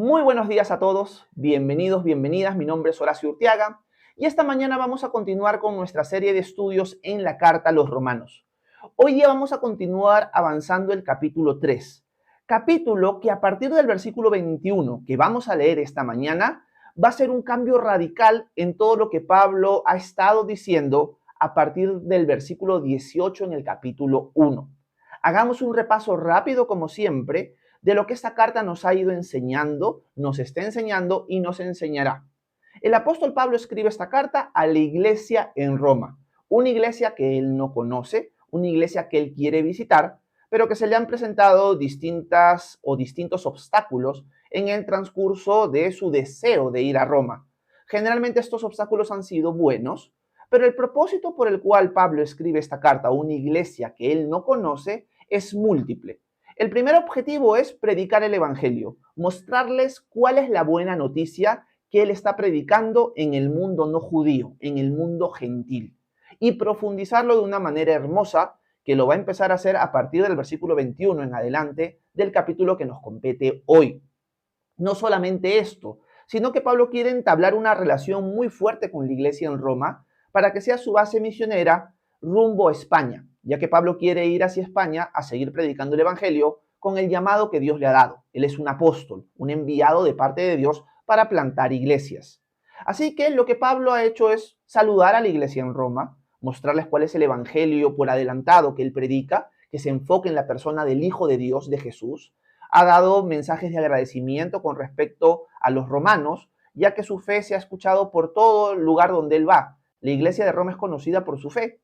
Muy buenos días a todos, bienvenidos, bienvenidas, mi nombre es Horacio Urtiaga y esta mañana vamos a continuar con nuestra serie de estudios en la carta a los romanos. Hoy día vamos a continuar avanzando el capítulo 3, capítulo que a partir del versículo 21 que vamos a leer esta mañana va a ser un cambio radical en todo lo que Pablo ha estado diciendo a partir del versículo 18 en el capítulo 1. Hagamos un repaso rápido como siempre de lo que esta carta nos ha ido enseñando, nos está enseñando y nos enseñará. El apóstol Pablo escribe esta carta a la iglesia en Roma, una iglesia que él no conoce, una iglesia que él quiere visitar, pero que se le han presentado distintos obstáculos en el transcurso de su deseo de ir a Roma. Generalmente estos obstáculos han sido buenos, pero el propósito por el cual Pablo escribe esta carta a una iglesia que él no conoce es múltiple. El primer objetivo es predicar el Evangelio, mostrarles cuál es la buena noticia que él está predicando en el mundo no judío, en el mundo gentil, y profundizarlo de una manera hermosa que lo va a empezar a hacer a partir del versículo 21 en adelante del capítulo que nos compete hoy. No solamente esto, sino que Pablo quiere entablar una relación muy fuerte con la iglesia en Roma para que sea su base misionera rumbo a España, ya que Pablo quiere ir hacia España a seguir predicando el Evangelio con el llamado que Dios le ha dado. Él es un apóstol, un enviado de parte de Dios para plantar iglesias. Así que lo que Pablo ha hecho es saludar a la iglesia en Roma, mostrarles cuál es el Evangelio por adelantado que él predica, que se enfoque en la persona del Hijo de Dios, de Jesús. Ha dado mensajes de agradecimiento con respecto a los romanos, ya que su fe se ha escuchado por todo el lugar donde él va. La iglesia de Roma es conocida por su fe.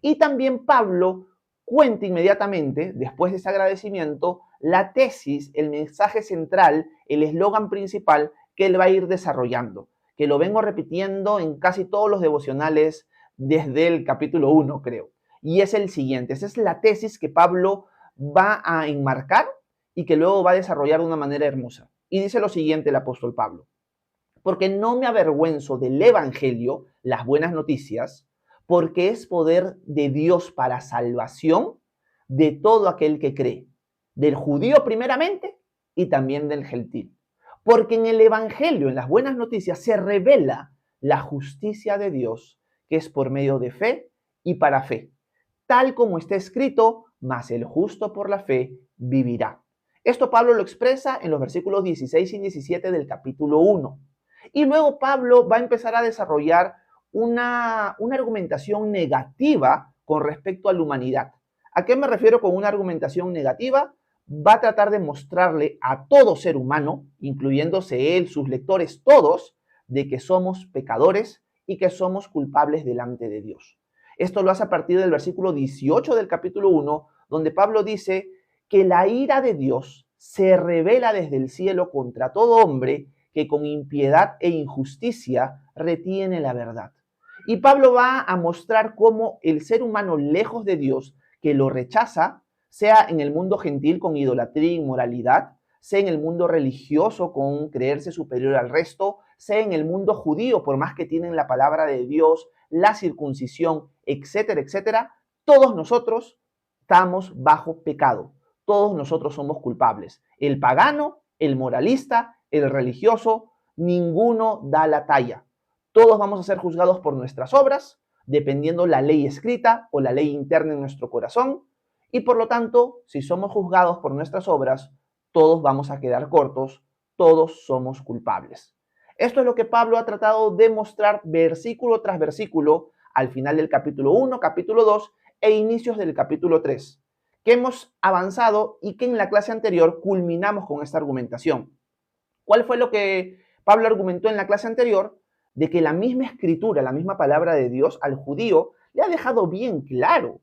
Y también Pablo cuenta inmediatamente, después de ese agradecimiento, la tesis, el mensaje central, el eslogan principal que él va a ir desarrollando, que lo vengo repitiendo en casi todos los devocionales desde el capítulo 1, creo. Y es el siguiente, esa es la tesis que Pablo va a enmarcar y que luego va a desarrollar de una manera hermosa. Y dice lo siguiente el apóstol Pablo: porque no me avergüenzo del Evangelio, las buenas noticias, porque es poder de Dios para salvación de todo aquel que cree, del judío primeramente y también del gentil. Porque en el Evangelio, en las buenas noticias, se revela la justicia de Dios, que es por medio de fe y para fe, tal como está escrito: mas el justo por la fe vivirá. Esto Pablo lo expresa en los versículos 16 y 17 del capítulo 1. Y luego Pablo va a empezar a desarrollar una argumentación negativa con respecto a la humanidad. ¿A qué me refiero con una argumentación negativa? Va a tratar de mostrarle a todo ser humano, incluyéndose él, sus lectores, todos, de que somos pecadores y que somos culpables delante de Dios. Esto lo hace a partir del versículo 18 del capítulo 1, donde Pablo dice que la ira de Dios se revela desde el cielo contra todo hombre que con impiedad e injusticia retiene la verdad. Y Pablo va a mostrar cómo el ser humano lejos de Dios, que lo rechaza, sea en el mundo gentil con idolatría e inmoralidad, sea en el mundo religioso con creerse superior al resto, sea en el mundo judío, por más que tienen la palabra de Dios, la circuncisión, etcétera, etcétera, todos nosotros estamos bajo pecado. Todos nosotros somos culpables. El pagano, el moralista, el religioso, ninguno da la talla. Todos vamos a ser juzgados por nuestras obras, dependiendo la ley escrita o la ley interna en nuestro corazón, y por lo tanto, si somos juzgados por nuestras obras, todos vamos a quedar cortos, todos somos culpables. Esto es lo que Pablo ha tratado de mostrar versículo tras versículo al final del capítulo 1, capítulo 2 e inicios del capítulo 3, que hemos avanzado y que en la clase anterior culminamos con esta argumentación. ¿Cuál fue lo que Pablo argumentó en la clase anterior? De que la misma escritura, la misma palabra de Dios al judío le ha dejado bien claro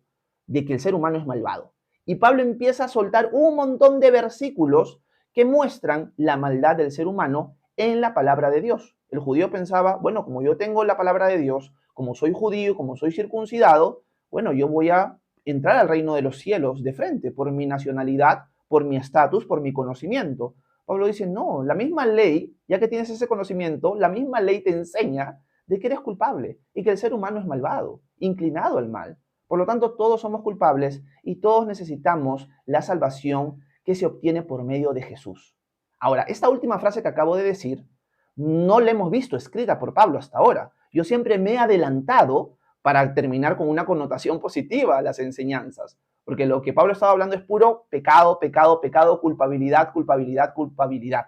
de que el ser humano es malvado. Y Pablo empieza a soltar un montón de versículos que muestran la maldad del ser humano en la palabra de Dios. El judío pensaba, bueno, como yo tengo la palabra de Dios, como soy judío, como soy circuncidado, bueno, yo voy a entrar al reino de los cielos de frente por mi nacionalidad, por mi estatus, por mi conocimiento. Pablo dice, no, la misma ley, ya que tienes ese conocimiento, la misma ley te enseña de que eres culpable y que el ser humano es malvado, inclinado al mal. Por lo tanto, todos somos culpables y todos necesitamos la salvación que se obtiene por medio de Jesús. Ahora, esta última frase que acabo de decir, no la hemos visto escrita por Pablo hasta ahora. Yo siempre me he adelantado para terminar con una connotación positiva a las enseñanzas, porque lo que Pablo estaba hablando es puro pecado, pecado, pecado, culpabilidad, culpabilidad, culpabilidad.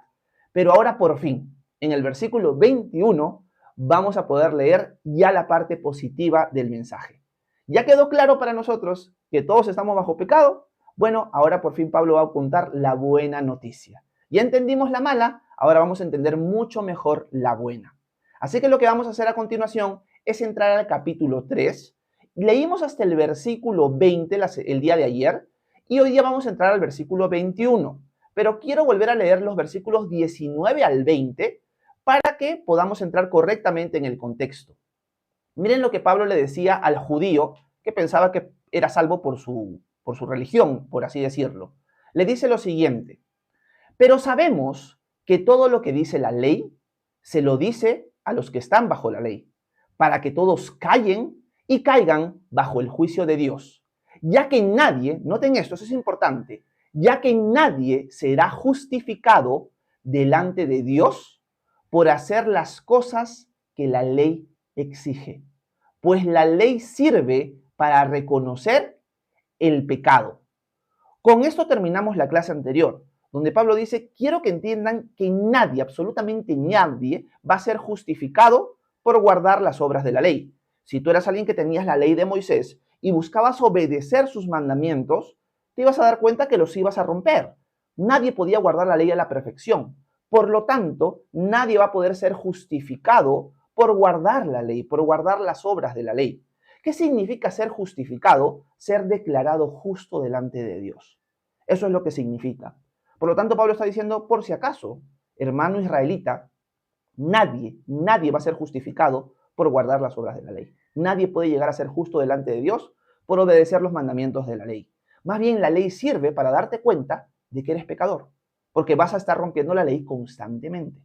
Pero ahora por fin, en el versículo 21, vamos a poder leer ya la parte positiva del mensaje. ¿Ya quedó claro para nosotros que todos estamos bajo pecado? Bueno, ahora por fin Pablo va a contar la buena noticia. Ya entendimos la mala, ahora vamos a entender mucho mejor la buena. Así que lo que vamos a hacer a continuación es entrar al capítulo 3. Leímos hasta el versículo 20 el día de ayer y hoy día vamos a entrar al versículo 21. Pero quiero volver a leer los versículos 19 al 20 para que podamos entrar correctamente en el contexto. Miren lo que Pablo le decía al judío que pensaba que era salvo por su religión, por así decirlo. Le dice lo siguiente: pero sabemos que todo lo que dice la ley se lo dice a los que están bajo la ley, para que todos callen y caigan bajo el juicio de Dios. Ya que nadie, noten esto, eso es importante, ya que nadie será justificado delante de Dios por hacer las cosas que la ley exige. Pues la ley sirve para reconocer el pecado. Con esto terminamos la clase anterior, donde Pablo dice, quiero que entiendan que nadie, absolutamente nadie, va a ser justificado por guardar las obras de la ley. Si tú eras alguien que tenías la ley de Moisés y buscabas obedecer sus mandamientos, te ibas a dar cuenta que los ibas a romper. Nadie podía guardar la ley a la perfección. Por lo tanto, nadie va a poder ser justificado por guardar la ley, por guardar las obras de la ley. ¿Qué significa ser justificado? Ser declarado justo delante de Dios. Eso es lo que significa. Por lo tanto, Pablo está diciendo, por si acaso, hermano israelita, nadie va a ser justificado por guardar las obras de la ley. Nadie puede llegar a ser justo delante de Dios por obedecer los mandamientos de la ley. Más bien, la ley sirve para darte cuenta de que eres pecador, porque vas a estar rompiendo la ley constantemente.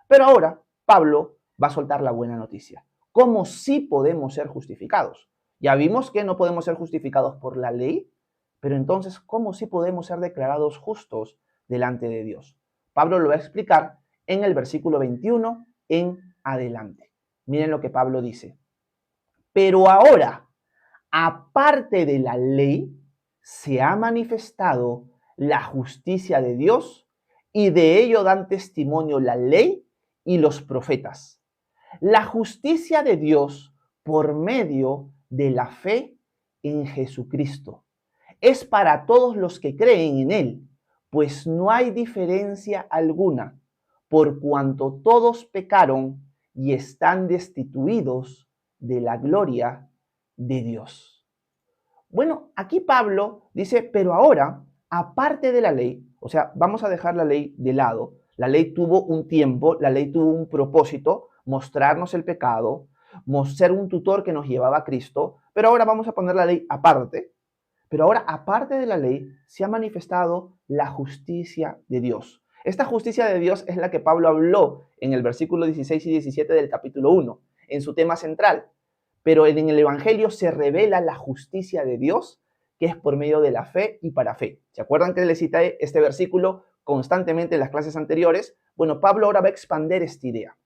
Pero ahora, Pablo va a soltar la buena noticia. ¿Cómo sí podemos ser justificados? Ya vimos que no podemos ser justificados por la ley, pero entonces, ¿cómo sí podemos ser declarados justos delante de Dios? Pablo lo va a explicar en el versículo 21 en adelante. Miren lo que Pablo dice. Pero ahora, aparte de la ley, se ha manifestado la justicia de Dios y de ello dan testimonio la ley y los profetas. La justicia de Dios por medio de la fe en Jesucristo es para todos los que creen en Él, pues no hay diferencia alguna, por cuanto todos pecaron y están destituidos de la gloria de Dios. Bueno, aquí Pablo dice, pero ahora, aparte de la ley, o sea, vamos a dejar la ley de lado. La ley tuvo un tiempo, la ley tuvo un propósito, mostrarnos el pecado, ser un tutor que nos llevaba a Cristo, pero ahora vamos a poner la ley aparte. Pero ahora, aparte de la ley, se ha manifestado la justicia de Dios. Esta justicia de Dios es la que Pablo habló en el versículo 16 y 17 del capítulo 1, en su tema central. Pero en el Evangelio se revela la justicia de Dios, que es por medio de la fe y para fe. ¿Se acuerdan que les cité este versículo constantemente en las clases anteriores? Bueno, Pablo ahora va a expandir esta idea.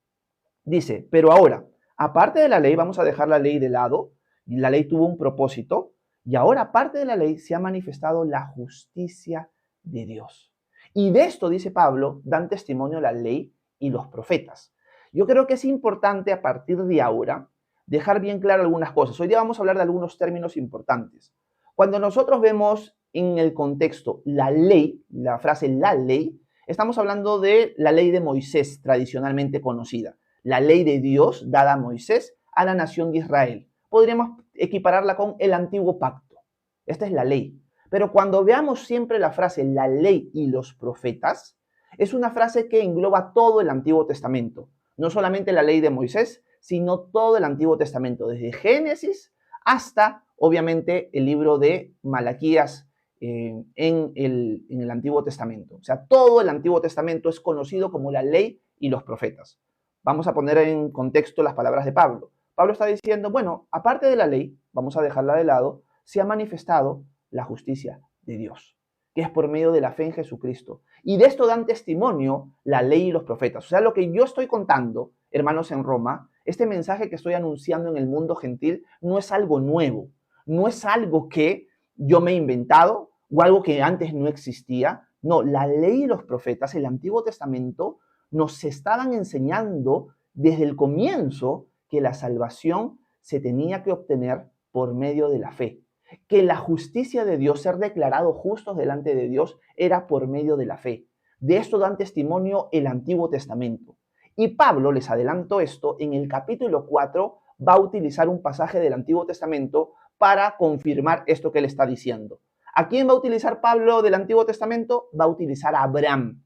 Dice, pero ahora, aparte de la ley, vamos a dejar la ley de lado, y la ley tuvo un propósito, y ahora, aparte de la ley, se ha manifestado la justicia de Dios. Y de esto, dice Pablo, dan testimonio la ley y los profetas. Yo creo que es importante a partir de ahora dejar bien claro algunas cosas. Hoy día vamos a hablar de algunos términos importantes. Cuando nosotros vemos en el contexto la ley, la frase la ley, estamos hablando de la ley de Moisés tradicionalmente conocida. La ley de Dios dada a Moisés a la nación de Israel. Podríamos equipararla con el antiguo pacto. Esta es la ley. Pero cuando veamos siempre la frase la ley y los profetas, es una frase que engloba todo el Antiguo Testamento. No solamente la ley de Moisés, sino todo el Antiguo Testamento, desde Génesis hasta, obviamente, el libro de Malaquías en el Antiguo Testamento. O sea, todo el Antiguo Testamento es conocido como la ley y los profetas. Vamos a poner en contexto las palabras de Pablo. Pablo está diciendo, bueno, aparte de la ley, vamos a dejarla de lado, se ha manifestado la justicia de Dios. que es por medio de la fe en Jesucristo. Y de esto dan testimonio la ley y los profetas. O sea, lo que yo estoy contando, hermanos en Roma, este mensaje que estoy anunciando en el mundo gentil, no es algo nuevo, no es algo que yo me he inventado o algo que antes no existía. No, la ley y los profetas, el Antiguo Testamento, nos estaban enseñando desde el comienzo que la salvación se tenía que obtener por medio de la fe, que la justicia de Dios, ser declarados justos delante de Dios, era por medio de la fe. De esto dan testimonio el Antiguo Testamento. Y Pablo, les adelanto esto, en el capítulo 4 va a utilizar un pasaje del Antiguo Testamento para confirmar esto que él está diciendo. ¿A quién va a utilizar Pablo del Antiguo Testamento? Va a utilizar a Abraham.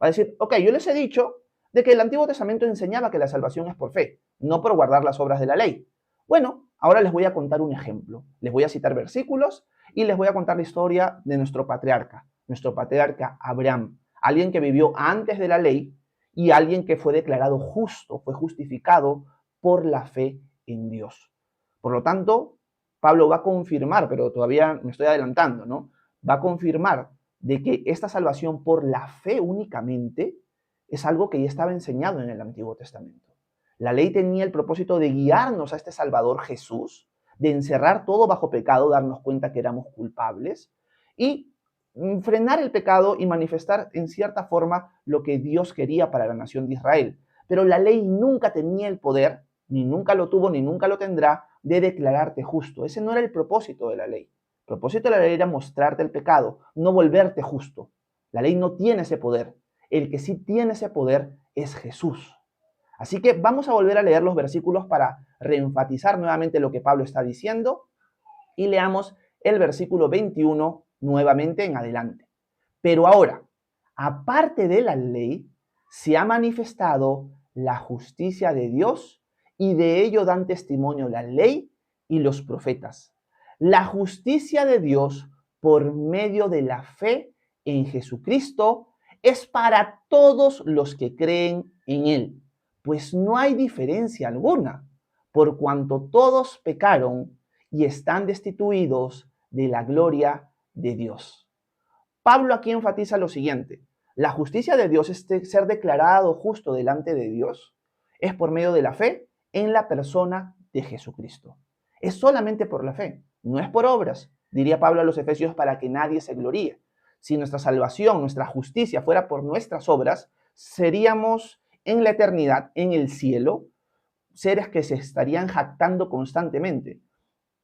Va a decir, ok, yo les he dicho de que el Antiguo Testamento enseñaba que la salvación es por fe, no por guardar las obras de la ley. Bueno, ahora les voy a contar un ejemplo. Les voy a citar versículos y les voy a contar la historia de nuestro patriarca Abraham, alguien que vivió antes de la ley y alguien que fue declarado justo, fue justificado por la fe en Dios. Por lo tanto, Pablo va a confirmar, pero todavía me estoy adelantando, ¿no? Va a confirmar de que esta salvación por la fe únicamente es algo que ya estaba enseñado en el Antiguo Testamento. La ley tenía el propósito de guiarnos a este Salvador Jesús, de encerrar todo bajo pecado, darnos cuenta que éramos culpables y frenar el pecado y manifestar en cierta forma lo que Dios quería para la nación de Israel. Pero la ley nunca tenía el poder, ni nunca lo tuvo, ni nunca lo tendrá, de declararte justo. Ese no era el propósito de la ley. El propósito de la ley era mostrarte el pecado, no volverte justo. La ley no tiene ese poder. El que sí tiene ese poder es Jesús. Así que vamos a volver a leer los versículos para reenfatizar nuevamente lo que Pablo está diciendo y leamos el versículo 21 nuevamente en adelante. Pero ahora, aparte de la ley, se ha manifestado la justicia de Dios y de ello dan testimonio la ley y los profetas. La justicia de Dios por medio de la fe en Jesucristo es para todos los que creen en Él, pues no hay diferencia alguna, por cuanto todos pecaron y están destituidos de la gloria de Dios. Pablo aquí enfatiza lo siguiente: la justicia de Dios es ser declarado justo delante de Dios, es por medio de la fe en la persona de Jesucristo. Es solamente por la fe, no es por obras, diría Pablo a los Efesios, para que nadie se gloríe. Si nuestra salvación, nuestra justicia fuera por nuestras obras, seríamos en la eternidad, en el cielo, seres que se estarían jactando constantemente.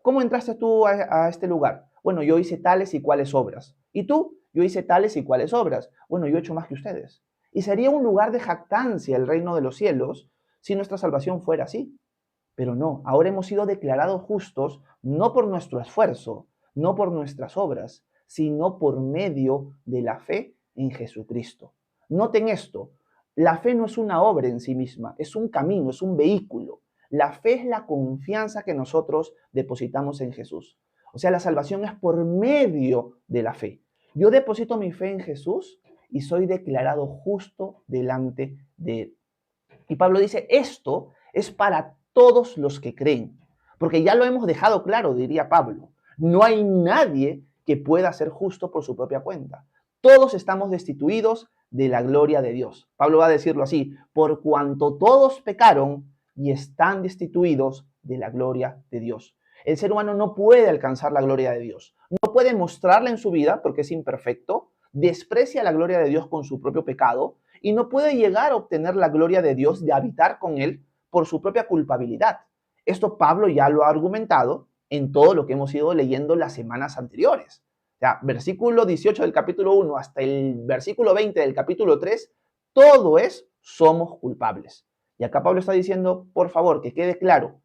¿Cómo entraste tú a este lugar? Bueno, yo hice tales y cuales obras. ¿Y tú? Yo hice tales y cuales obras. Bueno, yo he hecho más que ustedes. Y sería un lugar de jactancia el reino de los cielos si nuestra salvación fuera así. Pero no, ahora hemos sido declarados justos no por nuestro esfuerzo, no por nuestras obras, sino por medio de la fe en Jesucristo. Noten esto, la fe no es una obra en sí misma, es un camino, es un vehículo. La fe es la confianza que nosotros depositamos en Jesús. O sea, la salvación es por medio de la fe. Yo deposito mi fe en Jesús y soy declarado justo delante de Él. Y Pablo dice, esto es para todos los que creen, porque ya lo hemos dejado claro, diría Pablo. No hay nadie que pueda ser justo por su propia cuenta. Todos estamos destituidos de la gloria de Dios. Pablo va a decirlo así, por cuanto todos pecaron y están destituidos de la gloria de Dios. El ser humano no puede alcanzar la gloria de Dios, no puede mostrarla en su vida porque es imperfecto, desprecia la gloria de Dios con su propio pecado y no puede llegar a obtener la gloria de Dios de habitar con Él por su propia culpabilidad. Esto Pablo ya lo ha argumentado en todo lo que hemos ido leyendo las semanas anteriores. O sea, versículo 18 del capítulo 1 hasta el versículo 20 del capítulo 3, todo es somos culpables. Y acá Pablo está diciendo, por favor, que quede claro,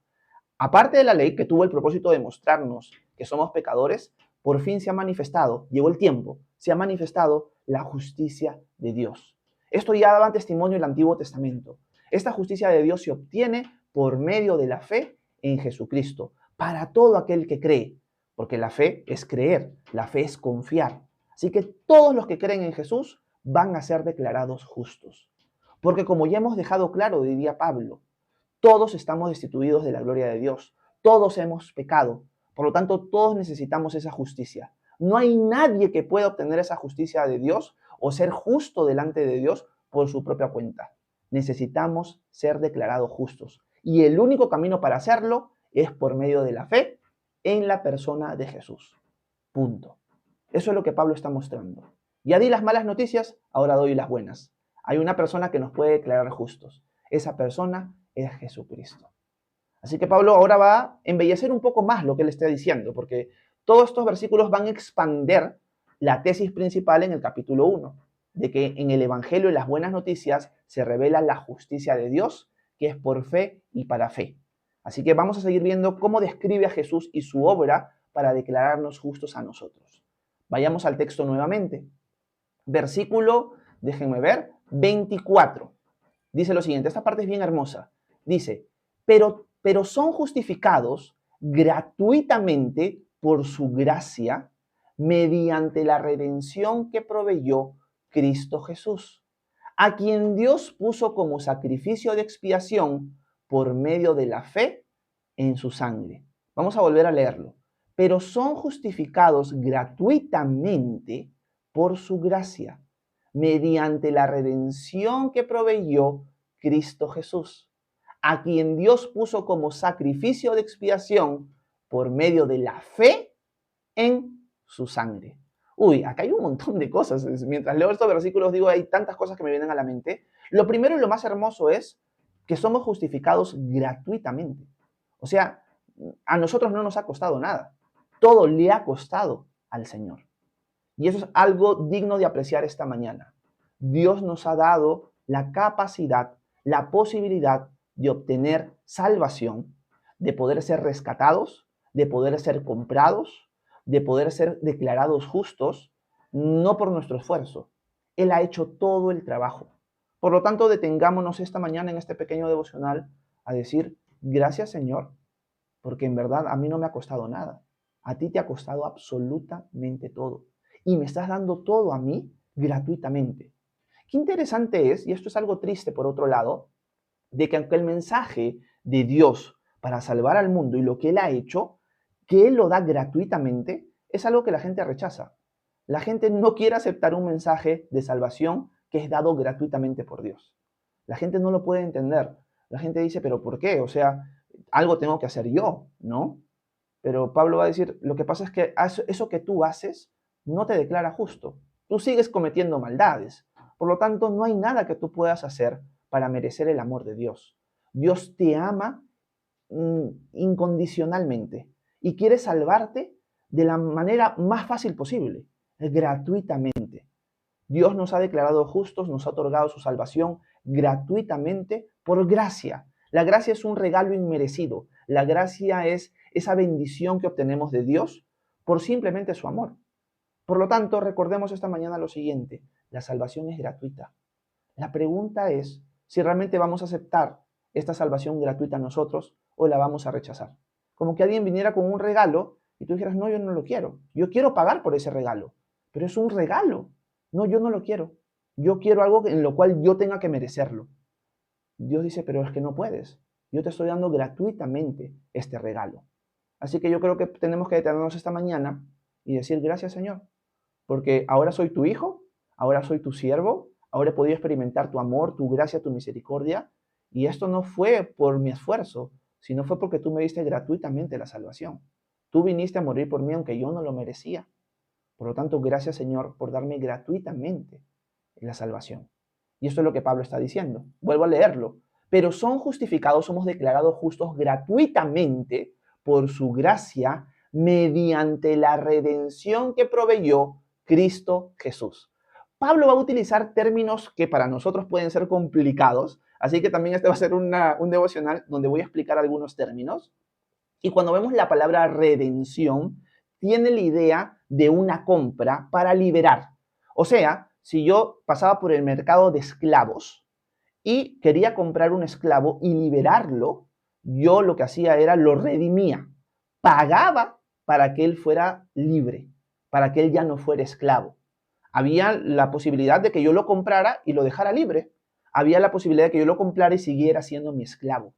aparte de la ley que tuvo el propósito de mostrarnos que somos pecadores, por fin se ha manifestado, llegó el tiempo, se ha manifestado la justicia de Dios. Esto ya daba testimonio en el Antiguo Testamento. Esta justicia de Dios se obtiene por medio de la fe en Jesucristo, para todo aquel que cree, porque la fe es creer, la fe es confiar. Así que todos los que creen en Jesús van a ser declarados justos. Porque como ya hemos dejado claro, diría Pablo, todos estamos destituidos de la gloria de Dios, todos hemos pecado, por lo tanto todos necesitamos esa justicia. No hay nadie que pueda obtener esa justicia de Dios o ser justo delante de Dios por su propia cuenta. Necesitamos ser declarados justos. Y el único camino para hacerlo es por medio de la fe en la persona de Jesús. Punto. Eso es lo que Pablo está mostrando. Ya di las malas noticias, ahora doy las buenas. Hay una persona que nos puede declarar justos. Esa persona es Jesucristo. Así que Pablo ahora va a embellecer un poco más lo que él está diciendo, porque todos estos versículos van a expander la tesis principal en el capítulo 1, de que en el Evangelio y las buenas noticias se revela la justicia de Dios, que es por fe y para fe. Así que vamos a seguir viendo cómo describe a Jesús y su obra para declararnos justos a nosotros. Vayamos al texto nuevamente. Versículo, déjenme ver, 24. Dice lo siguiente, esta parte es bien hermosa. Dice, pero son justificados gratuitamente por su gracia mediante la redención que proveyó Cristo Jesús, a quien Dios puso como sacrificio de expiación por medio de la fe en su sangre. Vamos a volver a leerlo. Pero son justificados gratuitamente por su gracia, mediante la redención que proveyó Cristo Jesús, a quien Dios puso como sacrificio de expiación por medio de la fe en su sangre. Uy, acá hay un montón de cosas. Mientras leo estos versículos digo, hay tantas cosas que me vienen a la mente. Lo primero y lo más hermoso es que somos justificados gratuitamente. O sea, a nosotros no nos ha costado nada. Todo le ha costado al Señor. Y eso es algo digno de apreciar esta mañana. Dios nos ha dado la capacidad, la posibilidad de obtener salvación, de poder ser rescatados, de poder ser comprados, de poder ser declarados justos, no por nuestro esfuerzo. Él ha hecho todo el trabajo. Por lo tanto, detengámonos esta mañana en este pequeño devocional a decir, gracias Señor, porque en verdad a mí no me ha costado nada. A ti te ha costado absolutamente todo. Y me estás dando todo a mí gratuitamente. Qué interesante es, y esto es algo triste por otro lado, de que aunque el mensaje de Dios para salvar al mundo y lo que Él ha hecho, que Él lo da gratuitamente, es algo que la gente rechaza. La gente no quiere aceptar un mensaje de salvación que es dado gratuitamente por Dios. La gente no lo puede entender. La gente dice, ¿pero por qué? O sea, algo tengo que hacer yo, ¿no? Pero Pablo va a decir, lo que pasa es que eso que tú haces no te declara justo. Tú sigues cometiendo maldades. Por lo tanto, no hay nada que tú puedas hacer para merecer el amor de Dios. Dios te ama incondicionalmente y quiere salvarte de la manera más fácil posible, gratuitamente. Dios nos ha declarado justos, nos ha otorgado su salvación gratuitamente por gracia. La gracia es un regalo inmerecido. La gracia es esa bendición que obtenemos de Dios por simplemente su amor. Por lo tanto, recordemos esta mañana lo siguiente, la salvación es gratuita. La pregunta es si realmente vamos a aceptar esta salvación gratuita nosotros o la vamos a rechazar. Como que alguien viniera con un regalo y tú dijeras, no, yo no lo quiero. Yo quiero pagar por ese regalo, pero es un regalo. No, yo no lo quiero. Yo quiero algo en lo cual yo tenga que merecerlo. Dios dice, pero es que no puedes. Yo te estoy dando gratuitamente este regalo. Así que yo creo que tenemos que detenernos esta mañana y decir, gracias Señor, porque ahora soy tu hijo, ahora soy tu siervo, ahora he podido experimentar tu amor, tu gracia, tu misericordia, y esto no fue por mi esfuerzo, sino fue porque tú me diste gratuitamente la salvación. Tú viniste a morir por mí aunque yo no lo merecía. Por lo tanto, gracias Señor por darme gratuitamente la salvación. Y esto es lo que Pablo está diciendo. Vuelvo a leerlo. Pero son justificados, somos declarados justos gratuitamente por su gracia mediante la redención que proveyó Cristo Jesús. Pablo va a utilizar términos que para nosotros pueden ser complicados, así que también este va a ser un devocional donde voy a explicar algunos términos. Y cuando vemos la palabra redención, tiene la idea de una compra para liberar. O sea, si yo pasaba por el mercado de esclavos y quería comprar un esclavo y liberarlo, yo lo que hacía era lo redimía, pagaba para que él fuera libre, para que él ya no fuera esclavo. Había la posibilidad de que yo lo comprara y lo dejara libre. Había la posibilidad de que yo lo comprara y siguiera siendo mi esclavo.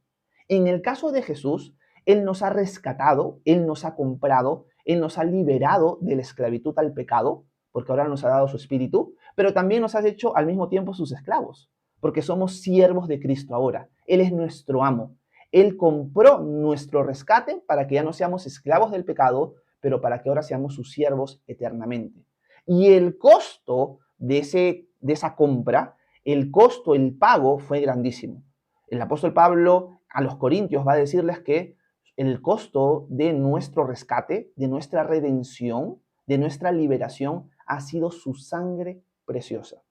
En el caso de Jesús, Él nos ha rescatado, Él nos ha comprado, Él nos ha liberado de la esclavitud al pecado, porque ahora nos ha dado su espíritu, pero también nos ha hecho al mismo tiempo sus esclavos, porque somos siervos de Cristo ahora. Él es nuestro amo. Él compró nuestro rescate para que ya no seamos esclavos del pecado, pero para que ahora seamos sus siervos eternamente. Y el costo de esa compra, el costo, el pago fue grandísimo. El apóstol Pablo a los Corintios va a decirles que el costo de nuestro rescate, de nuestra redención, de nuestra liberación, ha sido su sangre preciosa.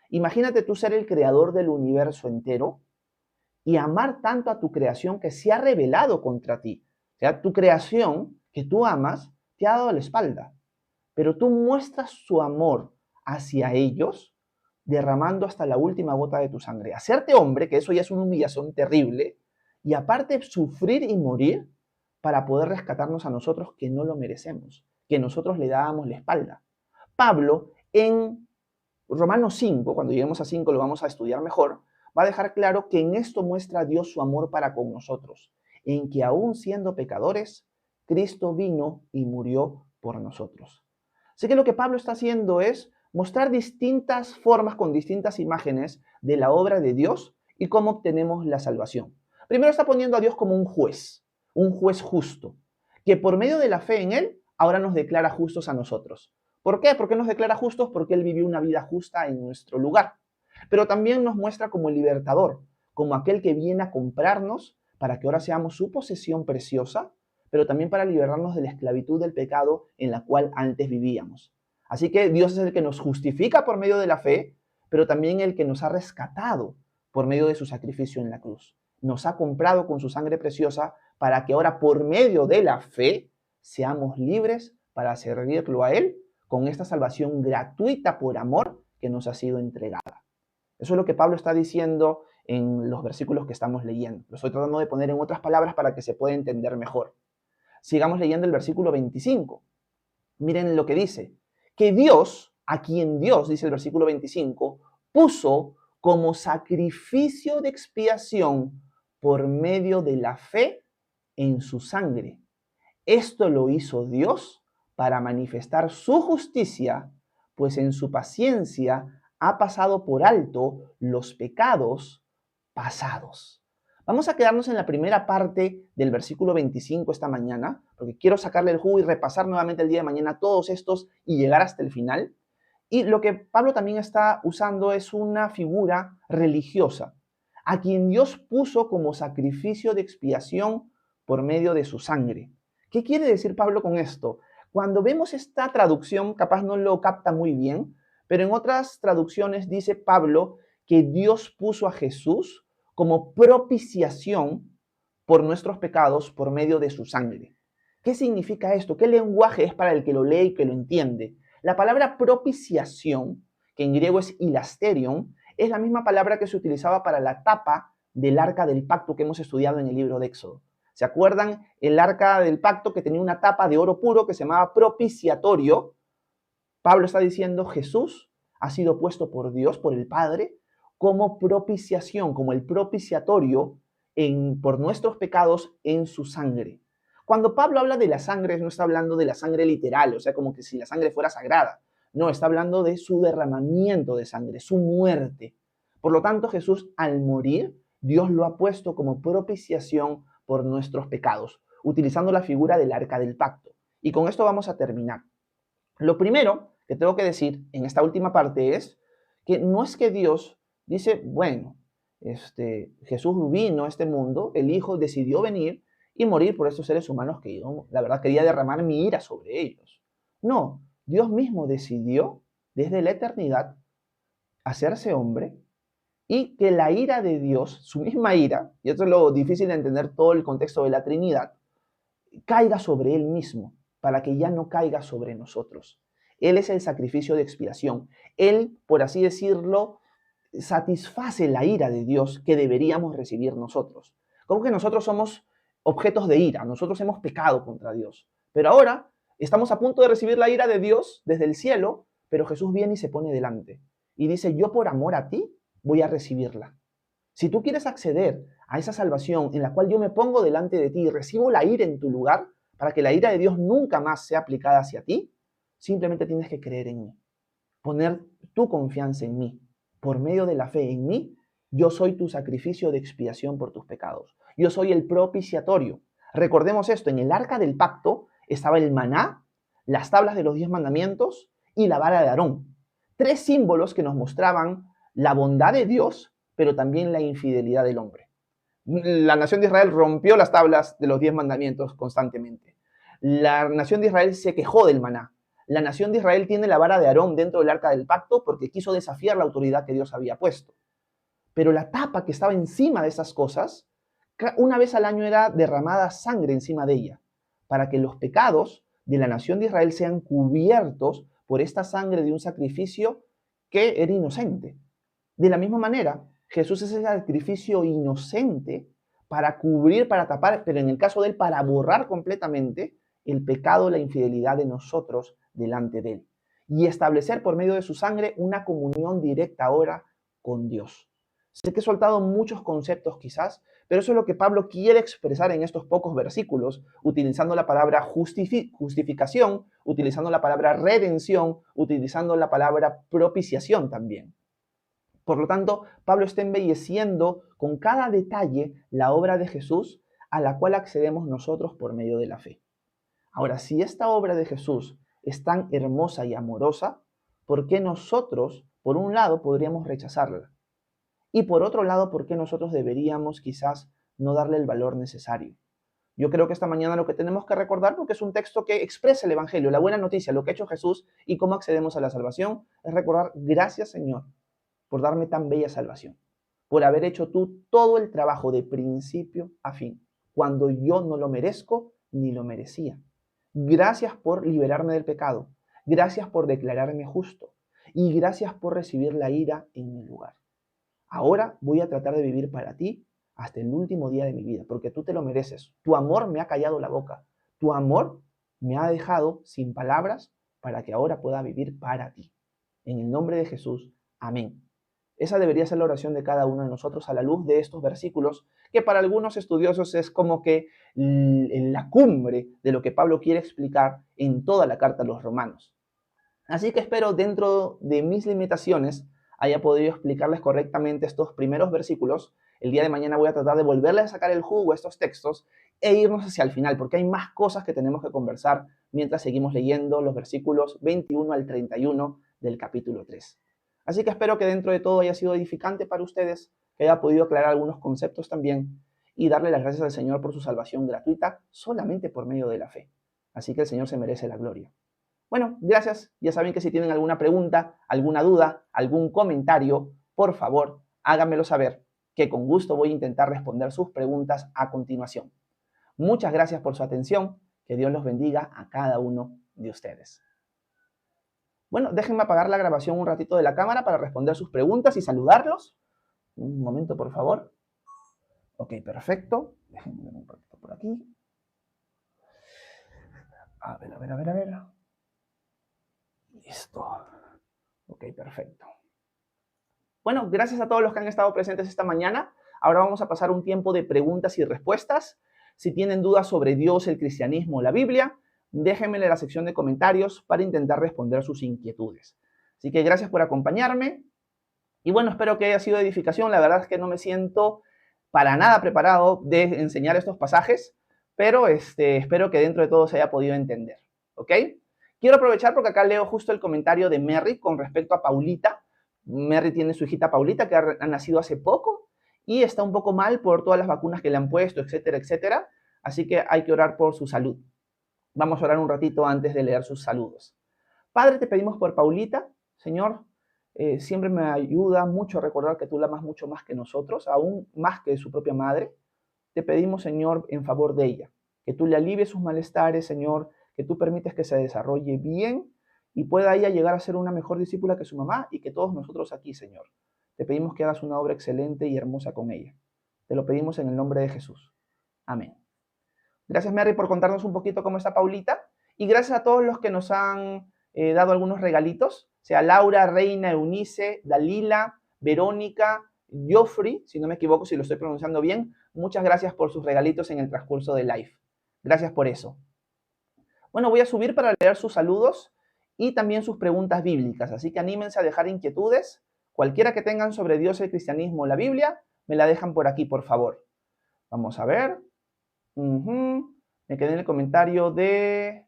Imagínate tú ser el creador del universo entero y amar tanto a tu creación que se ha rebelado contra ti. O sea, tu creación que tú amas te ha dado la espalda, pero tú muestras su amor hacia ellos derramando hasta la última gota de tu sangre. Hacerte hombre, que eso ya es una humillación terrible, y aparte sufrir y morir para poder rescatarnos a nosotros que no lo merecemos, que nosotros le dábamos la espalda. Pablo en Romanos 5, cuando lleguemos a 5 lo vamos a estudiar mejor, va a dejar claro que en esto muestra Dios su amor para con nosotros, en que aún siendo pecadores, Cristo vino y murió por nosotros. Así que lo que Pablo está haciendo es mostrar distintas formas con distintas imágenes de la obra de Dios y cómo obtenemos la salvación. Primero está poniendo a Dios como un juez justo, que por medio de la fe en Él ahora nos declara justos a nosotros. ¿Por qué? ¿Por qué nos declara justos? Porque Él vivió una vida justa en nuestro lugar. Pero también nos muestra como el libertador, como aquel que viene a comprarnos para que ahora seamos su posesión preciosa, pero también para liberarnos de la esclavitud del pecado en la cual antes vivíamos. Así que Dios es el que nos justifica por medio de la fe, pero también el que nos ha rescatado por medio de su sacrificio en la cruz. Nos ha comprado con su sangre preciosa para que ahora por medio de la fe seamos libres para servirlo a Él con esta salvación gratuita por amor que nos ha sido entregada. Eso es lo que Pablo está diciendo en los versículos que estamos leyendo. Lo estoy tratando de poner en otras palabras para que se pueda entender mejor. Sigamos leyendo el versículo 25. Miren lo que dice. Que Dios, a quien Dios, dice el versículo 25, puso como sacrificio de expiación por medio de la fe en su sangre. Esto lo hizo Dios para manifestar su justicia, pues en su paciencia ha pasado por alto los pecados pasados. Vamos a quedarnos en la primera parte del versículo 25 esta mañana, porque quiero sacarle el jugo y repasar nuevamente el día de mañana todos estos y llegar hasta el final. Y lo que Pablo también está usando es una figura religiosa, a quien Dios puso como sacrificio de expiación por medio de su sangre. ¿Qué quiere decir Pablo con esto? Cuando vemos esta traducción, capaz no lo capta muy bien, pero en otras traducciones dice Pablo que Dios puso a Jesús como propiciación por nuestros pecados por medio de su sangre. ¿Qué significa esto? ¿Qué lenguaje es para el que lo lee y que lo entiende? La palabra propiciación, que en griego es hilasterion, es la misma palabra que se utilizaba para la tapa del arca del pacto que hemos estudiado en el libro de Éxodo. ¿Se acuerdan? El arca del pacto que tenía una tapa de oro puro que se llamaba propiciatorio. Pablo está diciendo, Jesús ha sido puesto por Dios, por el Padre, como propiciación, como el propiciatorio por nuestros pecados en su sangre. Cuando Pablo habla de la sangre, no está hablando de la sangre literal, o sea, como que si la sangre fuera sagrada. No, está hablando de su derramamiento de sangre, su muerte. Por lo tanto, Jesús al morir, Dios lo ha puesto como propiciación por nuestros pecados, utilizando la figura del arca del pacto. Y con esto vamos a terminar. Lo primero que tengo que decir en esta última parte es que no es que Dios dice, bueno, Jesús vino a este mundo, el Hijo decidió venir y morir por estos seres humanos que yo, la verdad, quería derramar mi ira sobre ellos. No, Dios mismo decidió desde la eternidad hacerse hombre y que la ira de Dios, su misma ira, y esto es lo difícil de entender todo el contexto de la Trinidad, caiga sobre Él mismo, para que ya no caiga sobre nosotros. Él es el sacrificio de expiación. Él, por así decirlo, satisface la ira de Dios que deberíamos recibir nosotros. Como que nosotros somos objetos de ira, nosotros hemos pecado contra Dios. Pero ahora estamos a punto de recibir la ira de Dios desde el cielo, pero Jesús viene y se pone delante y dice, yo por amor a ti voy a recibirla. Si tú quieres acceder a esa salvación en la cual yo me pongo delante de ti y recibo la ira en tu lugar, para que la ira de Dios nunca más sea aplicada hacia ti, simplemente tienes que creer en mí, poner tu confianza en mí. Por medio de la fe en mí, yo soy tu sacrificio de expiación por tus pecados. Yo soy el propiciatorio. Recordemos esto, en el arca del pacto estaba el maná, las tablas de los 10 mandamientos y la vara de Aarón. 3 símbolos que nos mostraban la bondad de Dios, pero también la infidelidad del hombre. La nación de Israel rompió las tablas de los 10 mandamientos constantemente. La nación de Israel se quejó del maná. La nación de Israel tiene la vara de Aarón dentro del arca del pacto porque quiso desafiar la autoridad que Dios había puesto. Pero la tapa que estaba encima de esas cosas, una vez al año era derramada sangre encima de ella, para que los pecados de la nación de Israel sean cubiertos por esta sangre de un sacrificio que era inocente. De la misma manera, Jesús es el sacrificio inocente para cubrir, para tapar, pero en el caso de él, para borrar completamente el pecado, la infidelidad de nosotros delante de él. Y establecer por medio de su sangre una comunión directa ahora con Dios. Sé que he soltado muchos conceptos quizás, pero eso es lo que Pablo quiere expresar en estos pocos versículos, utilizando la palabra justificación, utilizando la palabra redención, utilizando la palabra propiciación también. Por lo tanto, Pablo está embelleciendo con cada detalle la obra de Jesús a la cual accedemos nosotros por medio de la fe. Ahora, si esta obra de Jesús es tan hermosa y amorosa, ¿por qué nosotros, por un lado, podríamos rechazarla? Y por otro lado, ¿por qué nosotros deberíamos quizás no darle el valor necesario? Yo creo que esta mañana lo que tenemos que recordar, porque es un texto que expresa el Evangelio, la buena noticia, lo que ha hecho Jesús y cómo accedemos a la salvación, es recordar, gracias Señor, por darme tan bella salvación, por haber hecho tú todo el trabajo de principio a fin, cuando yo no lo merezco ni lo merecía. Gracias por liberarme del pecado, gracias por declararme justo y gracias por recibir la ira en mi lugar. Ahora voy a tratar de vivir para ti hasta el último día de mi vida, porque tú te lo mereces. Tu amor me ha callado la boca, tu amor me ha dejado sin palabras para que ahora pueda vivir para ti. En el nombre de Jesús, amén. Esa debería ser la oración de cada uno de nosotros a la luz de estos versículos, que para algunos estudiosos es como que en la cumbre de lo que Pablo quiere explicar en toda la carta a los romanos. Así que espero dentro de mis limitaciones haya podido explicarles correctamente estos primeros versículos. El día de mañana voy a tratar de volverles a sacar el jugo a estos textos e irnos hacia el final, porque hay más cosas que tenemos que conversar mientras seguimos leyendo los versículos 21 al 31 del capítulo 3. Así que espero que dentro de todo haya sido edificante para ustedes, que haya podido aclarar algunos conceptos también y darle las gracias al Señor por su salvación gratuita solamente por medio de la fe. Así que el Señor se merece la gloria. Bueno, gracias. Ya saben que si tienen alguna pregunta, alguna duda, algún comentario, por favor, háganmelo saber, que con gusto voy a intentar responder sus preguntas a continuación. Muchas gracias por su atención. Que Dios los bendiga a cada uno de ustedes. Bueno, déjenme apagar la grabación un ratito de la cámara para responder sus preguntas y saludarlos. Un momento, por favor. Ok, perfecto. Déjenme ver un ratito por aquí. A ver. Listo. Ok, perfecto. Bueno, gracias a todos los que han estado presentes esta mañana. Ahora vamos a pasar un tiempo de preguntas y respuestas. Si tienen dudas sobre Dios, el cristianismo o la Biblia, déjenme en la sección de comentarios para intentar responder sus inquietudes. Así que gracias por acompañarme. Y bueno, espero que haya sido de edificación. La verdad es que no me siento para nada preparado de enseñar estos pasajes, pero espero que dentro de todo se haya podido entender. ¿Ok? Quiero aprovechar porque acá leo justo el comentario de Merry con respecto a Paulita. Merry tiene su hijita Paulita que ha nacido hace poco y está un poco mal por todas las vacunas que le han puesto, etcétera, etcétera. Así que hay que orar por su salud. Vamos a orar un ratito antes de leer sus saludos. Padre, te pedimos por Paulita, Señor, siempre me ayuda mucho a recordar que tú la amas mucho más que nosotros, aún más que su propia madre. Te pedimos, Señor, en favor de ella, que tú le alivies sus malestares, Señor, que tú permites que se desarrolle bien y pueda ella llegar a ser una mejor discípula que su mamá y que todos nosotros aquí, Señor. Te pedimos que hagas una obra excelente y hermosa con ella. Te lo pedimos en el nombre de Jesús. Amén. Gracias, Mary, por contarnos un poquito cómo está Paulita. Y gracias a todos los que nos han dado algunos regalitos, sea Laura, Reina, Eunice, Dalila, Verónica, Joffrey, si no me equivoco, si lo estoy pronunciando bien. Muchas gracias por sus regalitos en el transcurso del live. Gracias por eso. Bueno, voy a subir para leer sus saludos y también sus preguntas bíblicas, así que anímense a dejar inquietudes. Cualquiera que tengan sobre Dios, el cristianismo o la Biblia, me la dejan por aquí, por favor. Vamos a ver. Me quedé en el comentario de...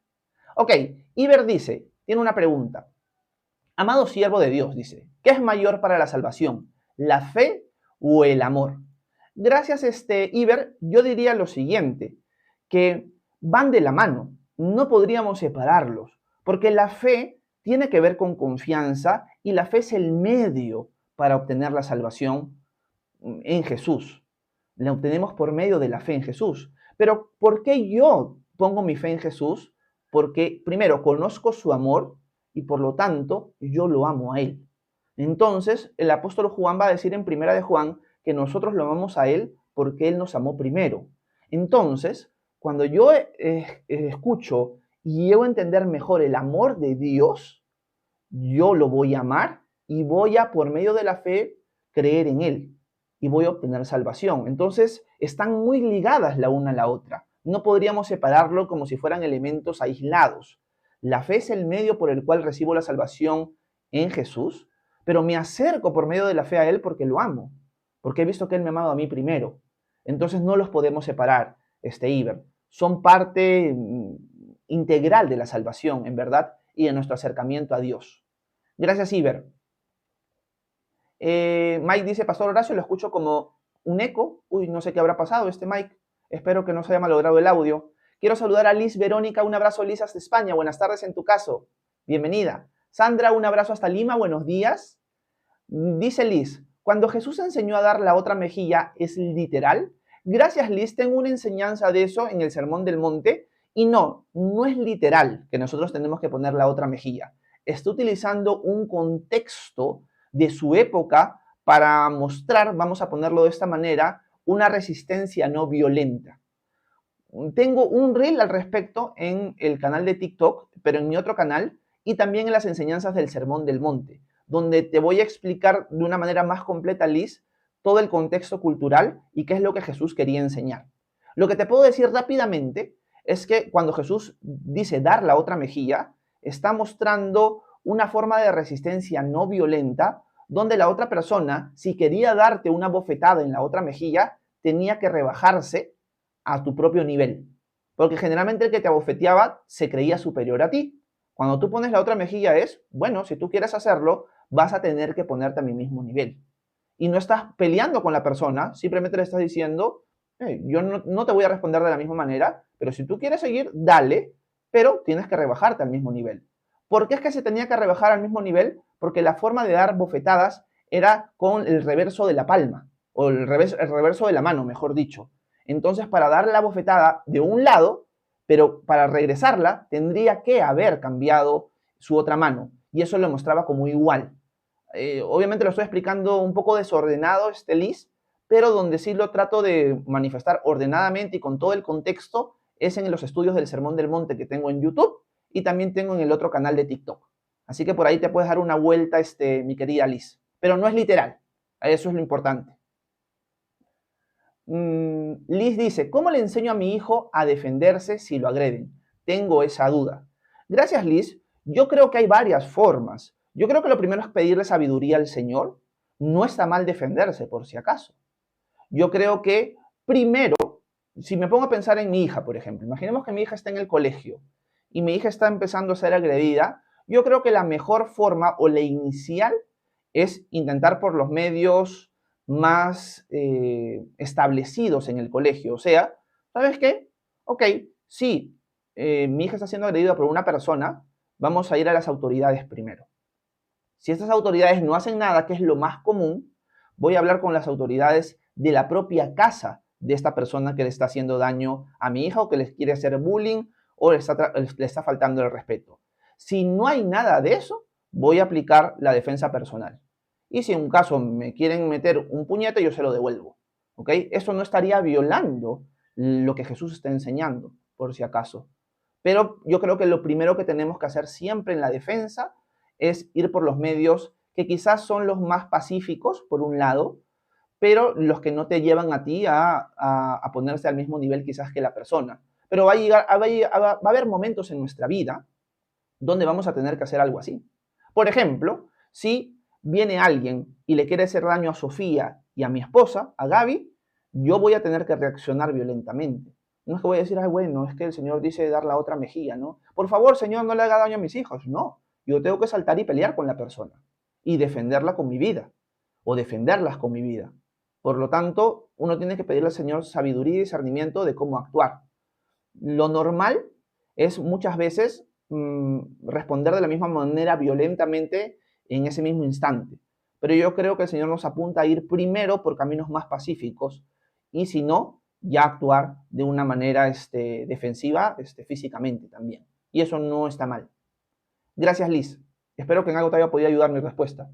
Ok, Iber dice, tiene una pregunta. Amado siervo de Dios, dice, ¿qué es mayor para la salvación? ¿La fe o el amor? Gracias, Iber, yo diría lo siguiente, que van de la mano, no podríamos separarlos, porque la fe tiene que ver con confianza y la fe es el medio para obtener la salvación en Jesús. La obtenemos por medio de la fe en Jesús. Pero ¿por qué yo pongo mi fe en Jesús? Porque primero conozco su amor y por lo tanto yo lo amo a Él. Entonces el apóstol Juan va a decir en primera de Juan que nosotros lo amamos a Él porque Él nos amó primero. Entonces, cuando yo escucho y llego a entender mejor el amor de Dios, yo lo voy a amar y voy a, por medio de la fe, creer en Él y voy a obtener salvación. Entonces, están muy ligadas la una a la otra. No podríamos separarlo como si fueran elementos aislados. La fe es el medio por el cual recibo la salvación en Jesús, pero me acerco por medio de la fe a Él porque lo amo, porque he visto que Él me ha amado a mí primero. Entonces no los podemos separar, Iber. Son parte integral de la salvación, en verdad, y de nuestro acercamiento a Dios. Gracias, Iber. Mike dice, Pastor Horacio, lo escucho como un eco. Uy, no sé qué habrá pasado Mike. Espero que no se haya malogrado el audio. Quiero saludar a Liz Verónica. Un abrazo, Liz, hasta España. Buenas tardes en tu caso. Bienvenida. Sandra, un abrazo hasta Lima. Buenos días. Dice Liz, cuando Jesús enseñó a dar la otra mejilla, ¿es literal? Gracias, Liz. Tengo una enseñanza de eso en el Sermón del Monte. Y no es literal que nosotros tenemos que poner la otra mejilla. Está utilizando un contexto de su época para mostrar, vamos a ponerlo de esta manera, una resistencia no violenta. Tengo un reel al respecto en el canal de TikTok, pero en mi otro canal, y también en las enseñanzas del Sermón del Monte, donde te voy a explicar de una manera más completa, Liz, todo el contexto cultural y qué es lo que Jesús quería enseñar. Lo que te puedo decir rápidamente es que cuando Jesús dice dar la otra mejilla, está mostrando una forma de resistencia no violenta, donde la otra persona, si quería darte una bofetada en la otra mejilla, tenía que rebajarse a tu propio nivel. Porque generalmente el que te abofeteaba se creía superior a ti. Cuando tú pones la otra mejilla es, bueno, si tú quieres hacerlo, vas a tener que ponerte a mi mismo nivel. Y no estás peleando con la persona, simplemente le estás diciendo, hey, yo no te voy a responder de la misma manera, pero si tú quieres seguir, dale, pero tienes que rebajarte al mismo nivel. ¿Por qué es que se tenía que rebajar al mismo nivel? Porque la forma de dar bofetadas era con el reverso de la palma, o el reverso de la mano, mejor dicho. Entonces, para dar la bofetada de un lado, pero para regresarla, tendría que haber cambiado su otra mano. Y eso lo mostraba como igual. Obviamente lo estoy explicando un poco desordenado, Liz, pero donde sí lo trato de manifestar ordenadamente y con todo el contexto es en los estudios del Sermón del Monte que tengo en YouTube y también tengo en el otro canal de TikTok. Así que por ahí te puedes dar una vuelta, mi querida Liz. Pero no es literal. Eso es lo importante. Liz dice, ¿cómo le enseño a mi hijo a defenderse si lo agreden? Tengo esa duda. Gracias, Liz. Yo creo que hay varias formas. Yo creo que lo primero es pedirle sabiduría al Señor. No está mal defenderse, por si acaso. Yo creo que primero, si me pongo a pensar en mi hija, por ejemplo, imaginemos que mi hija está en el colegio y mi hija está empezando a ser agredida, yo creo que la mejor forma o la inicial es intentar por los medios más establecidos en el colegio. O sea, ¿sabes qué? Ok, sí, mi hija está siendo agredida por una persona, vamos a ir a las autoridades primero. Si estas autoridades no hacen nada, que es lo más común, voy a hablar con las autoridades de la propia casa de esta persona que le está haciendo daño a mi hija o que les quiere hacer bullying o le está faltando el respeto. Si no hay nada de eso, voy a aplicar la defensa personal. Y si en un caso me quieren meter un puñete, yo se lo devuelvo. ¿Ok? Eso no estaría violando lo que Jesús está enseñando, por si acaso. Pero yo creo que lo primero que tenemos que hacer siempre en la defensa es ir por los medios que quizás son los más pacíficos, por un lado, pero los que no te llevan a ti a ponerse al mismo nivel quizás que la persona. Pero va a haber momentos en nuestra vida donde vamos a tener que hacer algo así. Por ejemplo, si viene alguien y le quiere hacer daño a Sofía y a mi esposa, a Gaby, yo voy a tener que reaccionar violentamente. No es que voy a decir, ay, bueno, es que el Señor dice dar la otra mejilla, ¿no? Por favor, Señor, no le haga daño a mis hijos. No, yo tengo que saltar y pelear con la persona y defenderla con mi vida o defenderlas con mi vida. Por lo tanto, uno tiene que pedirle al Señor sabiduría y discernimiento de cómo actuar. Lo normal es muchas veces responder de la misma manera violentamente en ese mismo instante. Pero yo creo que el Señor nos apunta a ir primero por caminos más pacíficos y si no, ya actuar de una manera defensiva físicamente también. Y eso no está mal. Gracias, Liz. Espero que en algo te haya podido ayudar mi respuesta.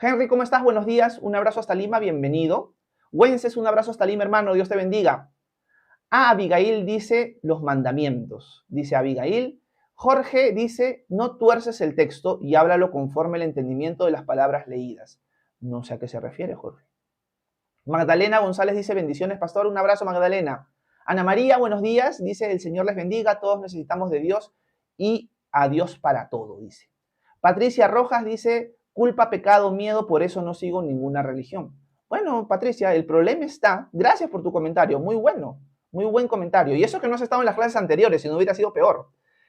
Henry, ¿cómo estás? Buenos días. Un abrazo hasta Lima. Bienvenido. Wences, un abrazo hasta Lima, hermano. Dios te bendiga. Abigail dice los mandamientos. Dice Abigail. Jorge dice, no tuerces el texto y háblalo conforme el entendimiento de las palabras leídas. No sé a qué se refiere, Jorge. Magdalena González dice, bendiciones, pastor. Un abrazo, Magdalena. Ana María, buenos días. Dice, el Señor les bendiga. Todos necesitamos de Dios y a Dios para todo, dice. Patricia Rojas dice, culpa, pecado, miedo, por eso no sigo ninguna religión. Bueno, Patricia, el problema está, gracias por tu comentario, muy bueno, muy buen comentario. Y eso que no has estado en las clases anteriores, si no hubiera sido peor.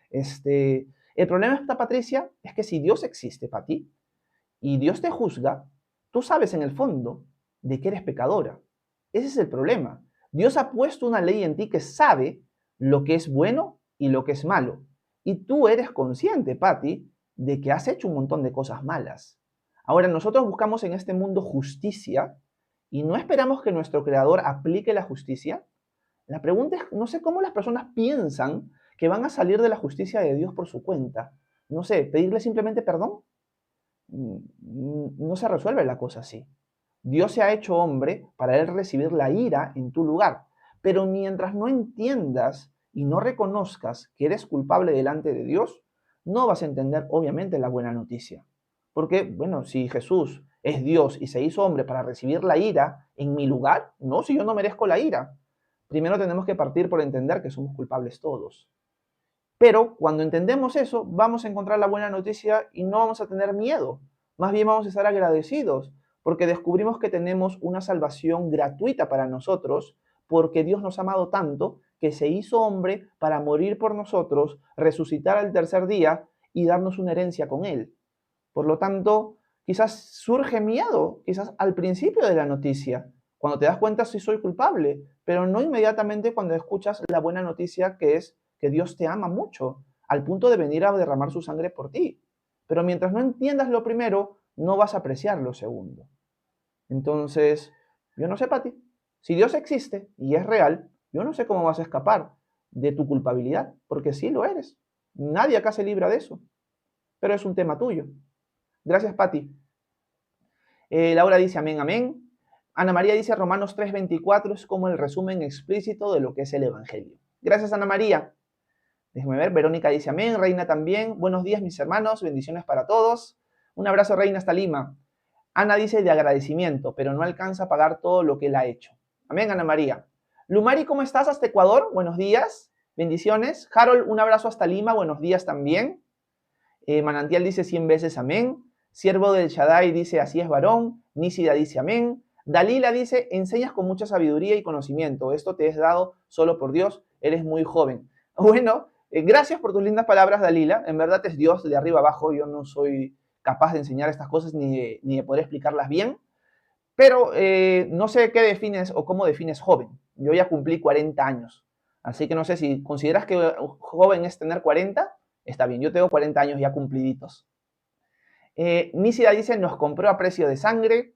El problema está, Patricia, es que si Dios existe para ti y Dios te juzga, tú sabes en el fondo de que eres pecadora. Ese es el problema. Dios ha puesto una ley en ti que sabe lo que es bueno y lo que es malo. Y tú eres consciente, Pati, de que has hecho un montón de cosas malas. Ahora, nosotros buscamos en este mundo justicia y no esperamos que nuestro Creador aplique la justicia. La pregunta es, no sé cómo las personas piensan que van a salir de la justicia de Dios por su cuenta. No sé, pedirle simplemente perdón. No se resuelve la cosa así. Dios se ha hecho hombre para él recibir la ira en tu lugar. Pero mientras no entiendas y no reconozcas que eres culpable delante de Dios, no vas a entender obviamente la buena noticia. Porque, bueno, si Jesús es Dios y se hizo hombre para recibir la ira en mi lugar, no, si yo no merezco la ira. Primero tenemos que partir por entender que somos culpables todos. Pero cuando entendemos eso, vamos a encontrar la buena noticia y no vamos a tener miedo. Más bien vamos a estar agradecidos porque descubrimos que tenemos una salvación gratuita para nosotros porque Dios nos ha amado tanto que se hizo hombre para morir por nosotros, resucitar al tercer día y darnos una herencia con Él. Por lo tanto, quizás surge miedo, quizás al principio de la noticia, cuando te das cuenta si soy culpable, pero no inmediatamente cuando escuchas la buena noticia que es que Dios te ama mucho, al punto de venir a derramar su sangre por ti. Pero mientras no entiendas lo primero, no vas a apreciar lo segundo. Entonces, yo no sé, Pati, si Dios existe y es real, yo no sé cómo vas a escapar de tu culpabilidad, porque sí lo eres. Nadie acá se libra de eso, pero es un tema tuyo. Gracias, Pati. Laura dice amén, amén. Ana María dice Romanos 3:24 es como el resumen explícito de lo que es el Evangelio. Gracias, Ana María. Déjame ver, Verónica dice amén, Reina también. Buenos días, mis hermanos, bendiciones para todos. Un abrazo, Reina, hasta Lima. Ana dice de agradecimiento, pero no alcanza a pagar todo lo que él ha hecho. Amén, Ana María. Lumari, ¿cómo estás? Hasta Ecuador, buenos días, bendiciones. Harold, un abrazo hasta Lima, buenos días también. Manantial dice 100 veces amén. Siervo del Shaddai dice así es varón. Nísida dice amén. Dalila dice enseñas con mucha sabiduría y conocimiento. Esto te es dado solo por Dios, eres muy joven. Bueno, gracias por tus lindas palabras, Dalila. En verdad es Dios de arriba abajo. Yo no soy capaz de enseñar estas cosas ni de poder explicarlas bien. Pero no sé qué defines o cómo defines joven. Yo ya cumplí 40 años. Así que no sé si consideras que joven es tener 40. Está bien, yo tengo 40 años ya cumpliditos. Nísida dice, nos compró a precio de sangre.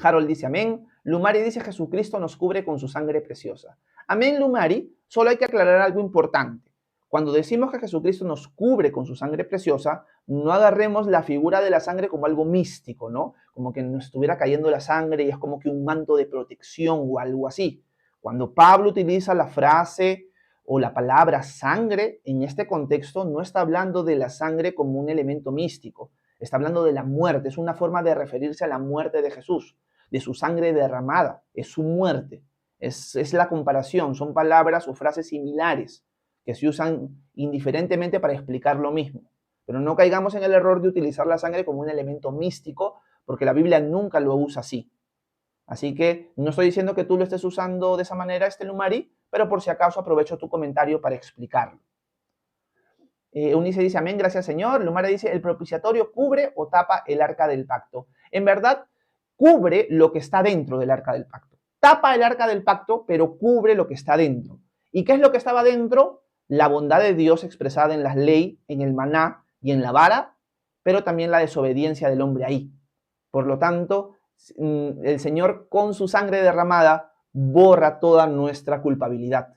Harold dice amén. Lumari dice, Jesucristo nos cubre con su sangre preciosa. Amén, Lumari. Solo hay que aclarar algo importante. Cuando decimos que Jesucristo nos cubre con su sangre preciosa, no agarremos la figura de la sangre como algo místico, ¿no? Como que nos estuviera cayendo la sangre y es como que un manto de protección o algo así. Cuando Pablo utiliza la frase o la palabra sangre, en este contexto no está hablando de la sangre como un elemento místico, está hablando de la muerte, es una forma de referirse a la muerte de Jesús, de su sangre derramada, es su muerte. Es la comparación, son palabras o frases similares que se usan indiferentemente para explicar lo mismo. Pero no caigamos en el error de utilizar la sangre como un elemento místico, porque la Biblia nunca lo usa así. Así que no estoy diciendo que tú lo estés usando de esa manera, Lumari, pero por si acaso aprovecho tu comentario para explicarlo. Eunice dice, amén, gracias Señor. Lumari dice, el propiciatorio cubre o tapa el arca del pacto. En verdad, cubre lo que está dentro del arca del pacto. Tapa el arca del pacto, pero cubre lo que está dentro. ¿Y qué es lo que estaba dentro? La bondad de Dios expresada en la ley, en el maná y en la vara, pero también la desobediencia del hombre ahí. Por lo tanto, el Señor con su sangre derramada borra toda nuestra culpabilidad.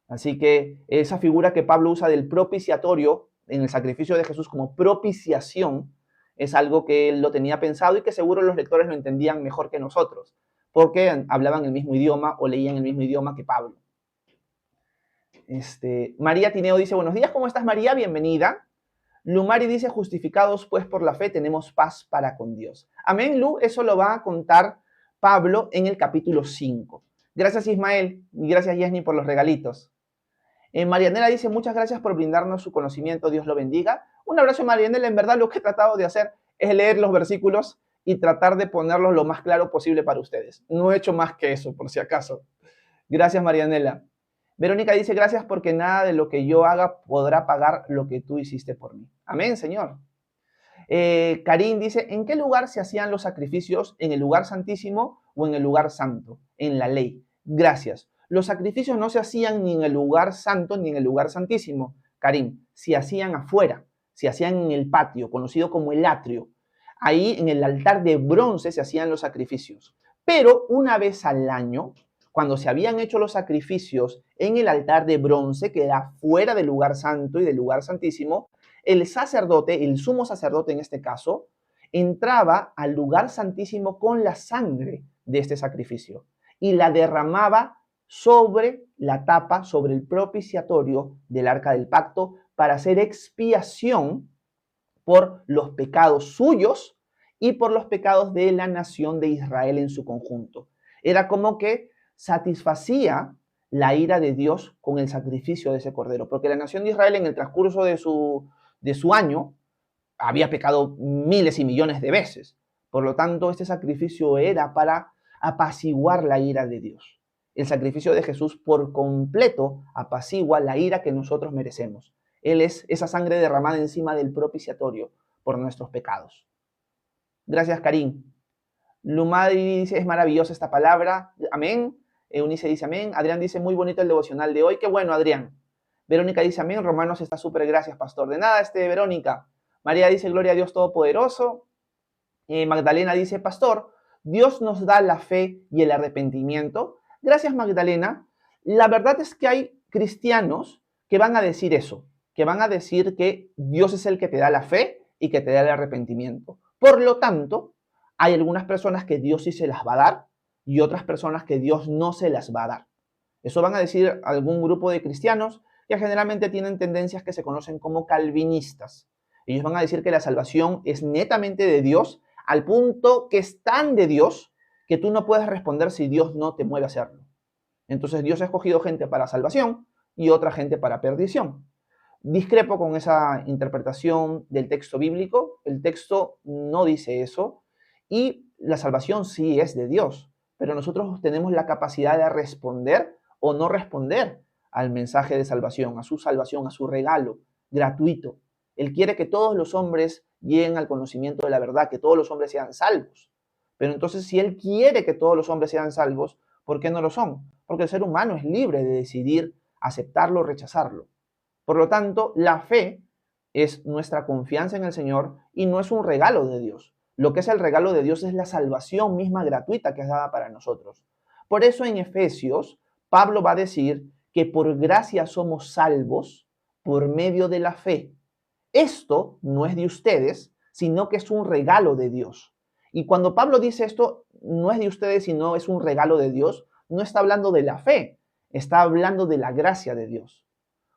Así que esa figura que Pablo usa del propiciatorio en el sacrificio de Jesús como propiciación es algo que él lo tenía pensado y que seguro los lectores lo entendían mejor que nosotros, porque hablaban el mismo idioma o leían el mismo idioma que Pablo. María Tineo dice, buenos días, ¿cómo estás María? Bienvenida. Lumari dice, justificados pues por la fe tenemos paz para con Dios. Amén, Lu, eso lo va a contar Pablo en el capítulo 5. Gracias Ismael y gracias Yesni por los regalitos. Marianela dice, muchas gracias por brindarnos su conocimiento, Dios lo bendiga. Un abrazo Marianela, en verdad lo que he tratado de hacer es leer los versículos y tratar de ponerlos lo más claro posible para ustedes. No he hecho más que eso, por si acaso. Gracias Marianela. Verónica dice, gracias porque nada de lo que yo haga podrá pagar lo que tú hiciste por mí. Amén, Señor. Karim dice, ¿en qué lugar se hacían los sacrificios? ¿En el lugar santísimo o en el lugar santo? En la ley. Gracias. Los sacrificios no se hacían ni en el lugar santo ni en el lugar santísimo, Karim. Se hacían afuera, se hacían en el patio, conocido como el atrio. Ahí en el altar de bronce se hacían los sacrificios. Pero una vez al año, cuando se habían hecho los sacrificios en el altar de bronce, que era fuera del lugar santo y del lugar santísimo, el sacerdote, el sumo sacerdote en este caso, entraba al lugar santísimo con la sangre de este sacrificio y la derramaba sobre la tapa, sobre el propiciatorio del arca del pacto, para hacer expiación por los pecados suyos y por los pecados de la nación de Israel en su conjunto. Era como que satisfacía la ira de Dios con el sacrificio de ese cordero, porque la nación de Israel en el transcurso de su año había pecado miles y millones de veces. Por lo tanto, este sacrificio era para apaciguar la ira de Dios. El sacrificio de Jesús por completo apacigua la ira que nosotros merecemos. Él es esa sangre derramada encima del propiciatorio por nuestros pecados. Gracias, Karim. Lumadi dice, es maravillosa esta palabra. Amén. Eunice dice, amén. Adrián dice, muy bonito el devocional de hoy. Qué bueno, Adrián. Verónica dice, amén. Romanos está súper, gracias, pastor. De nada, Verónica. María dice, gloria a Dios Todopoderoso. Magdalena dice, pastor, Dios nos da la fe y el arrepentimiento. Gracias, Magdalena. La verdad es que hay cristianos que van a decir eso, que van a decir que Dios es el que te da la fe y que te da el arrepentimiento. Por lo tanto, hay algunas personas que Dios sí se las va a dar y otras personas que Dios no se las va a dar. Eso van a decir algún grupo de cristianos que generalmente tienen tendencias que se conocen como calvinistas. Ellos van a decir que la salvación es netamente de Dios, al punto que es tan de Dios que tú no puedes responder si Dios no te mueve a hacerlo. Entonces Dios ha escogido gente para salvación y otra gente para perdición. Discrepo con esa interpretación del texto bíblico. El texto no dice eso y la salvación sí es de Dios, pero nosotros tenemos la capacidad de responder o no responder al mensaje de salvación, a su regalo gratuito. Él quiere que todos los hombres lleguen al conocimiento de la verdad, que todos los hombres sean salvos. Pero entonces, si Él quiere que todos los hombres sean salvos, ¿por qué no lo son? Porque el ser humano es libre de decidir aceptarlo o rechazarlo. Por lo tanto, la fe es nuestra confianza en el Señor y no es un regalo de Dios. Lo que es el regalo de Dios es la salvación misma gratuita que es dada para nosotros. Por eso en Efesios, Pablo va a decir que por gracia somos salvos por medio de la fe. Esto no es de ustedes, sino que es un regalo de Dios. Y cuando Pablo dice esto, no es de ustedes, sino es un regalo de Dios, no está hablando de la fe, está hablando de la gracia de Dios.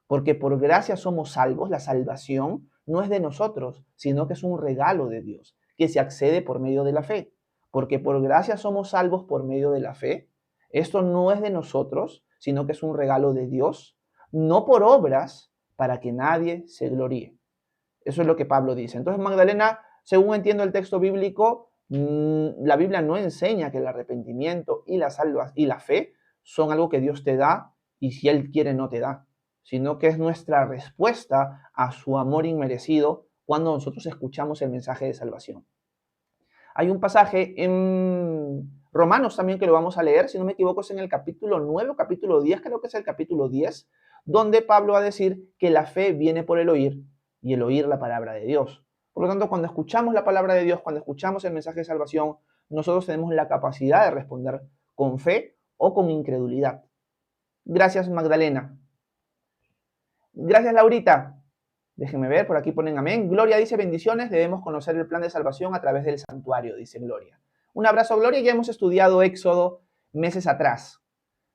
Porque por gracia somos salvos, la salvación no es de nosotros, sino que es un regalo de Dios, que se accede por medio de la fe. Porque por gracia somos salvos por medio de la fe, Esto no es de nosotros, sino que es un regalo de Dios, no por obras, para que nadie se gloríe. Eso es lo que Pablo dice. Entonces, Magdalena, según entiendo el texto bíblico, la Biblia no enseña que el arrepentimiento y la fe son algo que Dios te da y si Él quiere no te da, sino que es nuestra respuesta a su amor inmerecido cuando nosotros escuchamos el mensaje de salvación. Hay un pasaje en Romanos también que lo vamos a leer, si no me equivoco es en el capítulo 9 o capítulo 10, creo que es el capítulo 10, donde Pablo va a decir que la fe viene por el oír y el oír la palabra de Dios. Por lo tanto, cuando escuchamos la palabra de Dios, cuando escuchamos el mensaje de salvación, nosotros tenemos la capacidad de responder con fe o con incredulidad. Gracias, Magdalena. Gracias, Laurita. Déjenme ver, por aquí ponen amén. Gloria dice bendiciones, debemos conocer el plan de salvación a través del santuario, dice Gloria. Un abrazo, Gloria, ya hemos estudiado Éxodo meses atrás.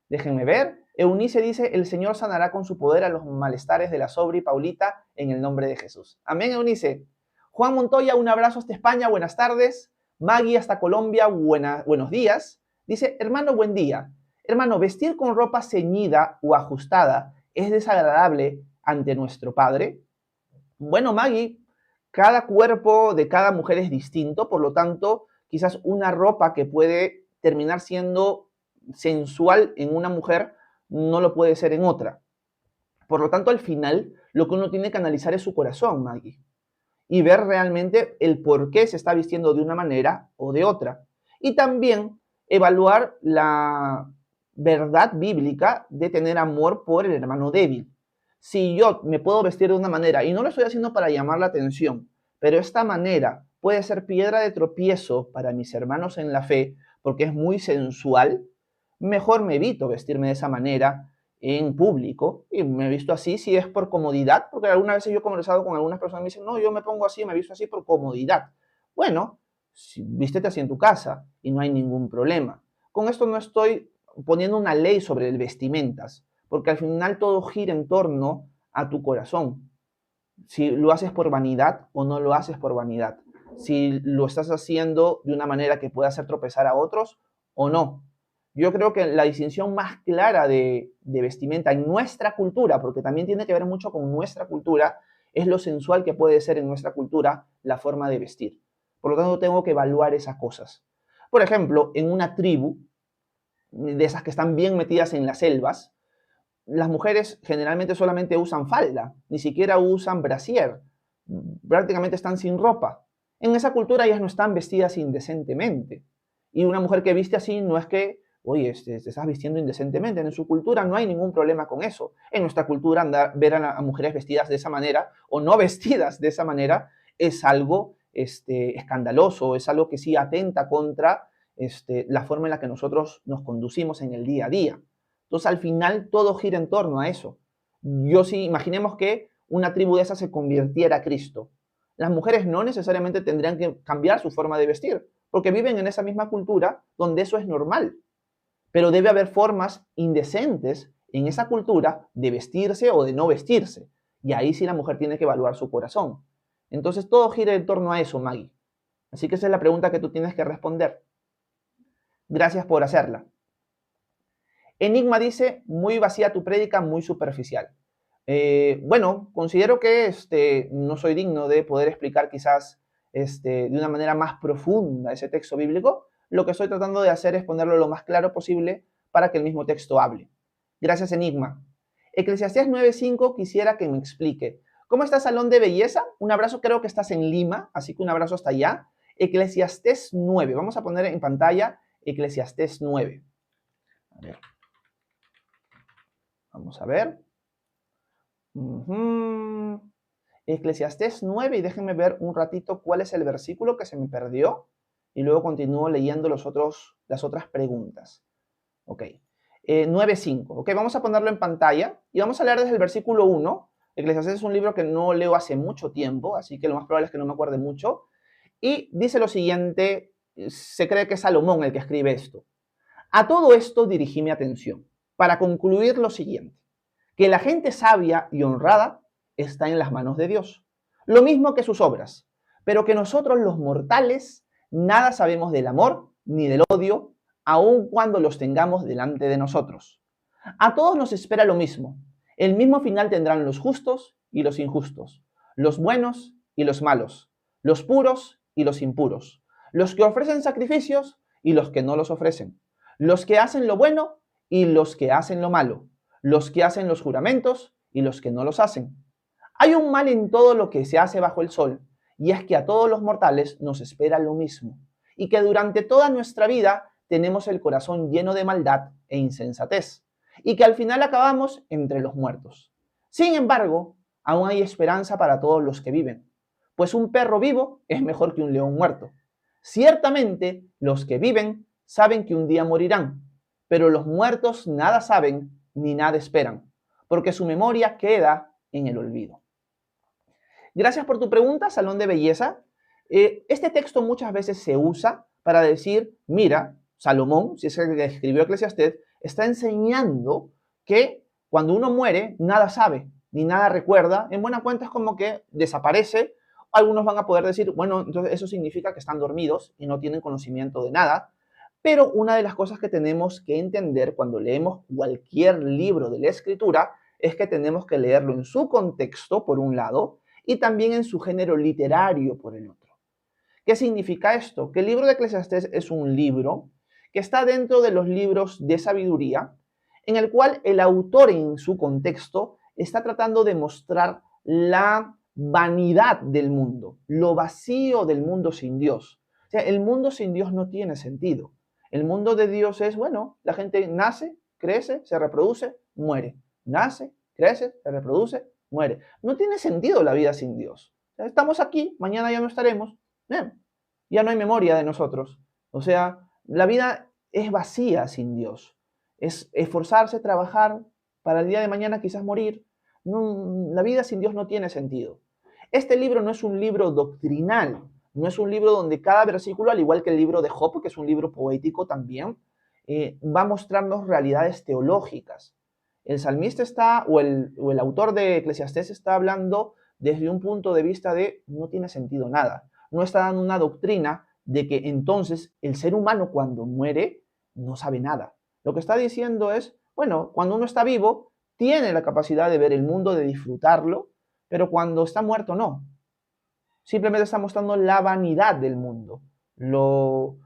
Déjenme ver. Eunice dice, el Señor sanará con su poder a los malestares de la Sobri Paulita en el nombre de Jesús. Amén, Eunice. Juan Montoya, un abrazo hasta España, buenas tardes. Maggie hasta Colombia, buenos días. Dice, hermano, buen día. Hermano, vestir con ropa ceñida o ajustada es desagradable ante nuestro Padre. Bueno, Maggie, cada cuerpo de cada mujer es distinto, por lo tanto, quizás una ropa que puede terminar siendo sensual en una mujer no lo puede ser en otra. Por lo tanto, al final, lo que uno tiene que analizar es su corazón, Maggie, y ver realmente el por qué se está vistiendo de una manera o de otra. Y también evaluar la verdad bíblica de tener amor por el hermano débil. Si yo me puedo vestir de una manera, y no lo estoy haciendo para llamar la atención, pero esta manera puede ser piedra de tropiezo para mis hermanos en la fe, porque es muy sensual, mejor me evito vestirme de esa manera en público, y me he visto así si es por comodidad, porque algunas veces yo he conversado con algunas personas y me dicen, no, yo me pongo así, me he visto así por comodidad. Bueno, vístete así en tu casa y no hay ningún problema. Con esto no estoy poniendo una ley sobre el vestimentas, porque al final todo gira en torno a tu corazón. Si lo haces por vanidad o no lo haces por vanidad. Si lo estás haciendo de una manera que pueda hacer tropezar a otros o no. Yo creo que la distinción más clara de vestimenta en nuestra cultura, porque también tiene que ver mucho con nuestra cultura, es lo sensual que puede ser en nuestra cultura la forma de vestir. Por lo tanto, tengo que evaluar esas cosas. Por ejemplo, en una tribu, de esas que están bien metidas en las selvas, las mujeres generalmente solamente usan falda, ni siquiera usan brasier, prácticamente están sin ropa. En esa cultura ellas no están vestidas indecentemente. Y una mujer que viste así no es que, oye, te estás vistiendo indecentemente. En su cultura no hay ningún problema con eso. En nuestra cultura ver a mujeres vestidas de esa manera o no vestidas de esa manera es algo escandaloso, es algo que sí atenta contra la forma en la que nosotros nos conducimos en el día a día. Entonces, al final, todo gira en torno a eso. Imaginemos que una tribu de esas se convirtiera a Cristo. Las mujeres no necesariamente tendrían que cambiar su forma de vestir, porque viven en esa misma cultura donde eso es normal. Pero debe haber formas indecentes en esa cultura de vestirse o de no vestirse. Y ahí sí la mujer tiene que evaluar su corazón. Entonces, todo gira en torno a eso, Maggie. Así que esa es la pregunta que tú tienes que responder. Gracias por hacerla. Enigma dice, muy vacía tu prédica, muy superficial. Bueno, considero que no soy digno de poder explicar quizás de una manera más profunda ese texto bíblico. Lo que estoy tratando de hacer es ponerlo lo más claro posible para que el mismo texto hable. Gracias, Enigma. Eclesiastés 9:5 quisiera que me explique. ¿Cómo está Salón de Belleza? Un abrazo, creo que estás en Lima, así que un abrazo hasta allá. Eclesiastés 9, vamos a poner en pantalla Eclesiastés 9. A ver. Vamos a ver. Eclesiastés 9, y déjenme ver un ratito cuál es el versículo que se me perdió, y luego continúo leyendo las otras preguntas. Ok, 9:5. Ok, vamos a ponerlo en pantalla, y vamos a leer desde el versículo 1. Eclesiastés es un libro que no leo hace mucho tiempo, así que lo más probable es que no me acuerde mucho, y dice lo siguiente, se cree que es Salomón el que escribe esto. A todo esto dirigí mi atención, para concluir lo siguiente, que la gente sabia y honrada está en las manos de Dios, lo mismo que sus obras, pero que nosotros los mortales nada sabemos del amor ni del odio, aun cuando los tengamos delante de nosotros. A todos nos espera lo mismo. El mismo final tendrán los justos y los injustos, los buenos y los malos, los puros y los impuros, los que ofrecen sacrificios y los que no los ofrecen, los que hacen lo bueno y los que hacen lo malo, los que hacen los juramentos y los que no los hacen. Hay un mal en todo lo que se hace bajo el sol, y es que a todos los mortales nos espera lo mismo, y que durante toda nuestra vida tenemos el corazón lleno de maldad e insensatez, y que al final acabamos entre los muertos. Sin embargo, aún hay esperanza para todos los que viven, pues un perro vivo es mejor que un león muerto. Ciertamente, los que viven saben que un día morirán, pero los muertos nada saben ni nada esperan, porque su memoria queda en el olvido. Gracias por tu pregunta, Salón de Belleza. Este texto muchas veces se usa para decir, mira, Salomón, si es el que escribió Eclesiastés, está enseñando que cuando uno muere, nada sabe, ni nada recuerda. En buena cuenta es como que desaparece. Algunos van a poder decir, bueno, entonces eso significa que están dormidos y no tienen conocimiento de nada. Pero una de las cosas que tenemos que entender cuando leemos cualquier libro de la Escritura es que tenemos que leerlo en su contexto, por un lado, y también en su género literario, por el otro. ¿Qué significa esto? Que el libro de Eclesiastés es un libro que está dentro de los libros de sabiduría, en el cual el autor en su contexto está tratando de mostrar la vanidad del mundo, lo vacío del mundo sin Dios. O sea, el mundo sin Dios no tiene sentido. El mundo de Dios es, bueno, la gente nace, crece, se reproduce, muere. Nace, crece, se reproduce, muere. No tiene sentido la vida sin Dios. O sea, estamos aquí, mañana ya no estaremos. Ya no hay memoria de nosotros. O sea, la vida es vacía sin Dios. Es esforzarse, trabajar para el día de mañana quizás morir. No, la vida sin Dios no tiene sentido. Este libro no es un libro doctrinal, no es un libro donde cada versículo, al igual que el libro de Job, que es un libro poético también, va a mostrarnos realidades teológicas. El salmista está, o el autor de Eclesiastés está hablando desde un punto de vista de no tiene sentido nada. No está dando una doctrina de que entonces el ser humano cuando muere no sabe nada. Lo que está diciendo es, bueno, cuando uno está vivo, tiene la capacidad de ver el mundo, de disfrutarlo, pero cuando está muerto no. Simplemente está mostrando la vanidad del mundo, lo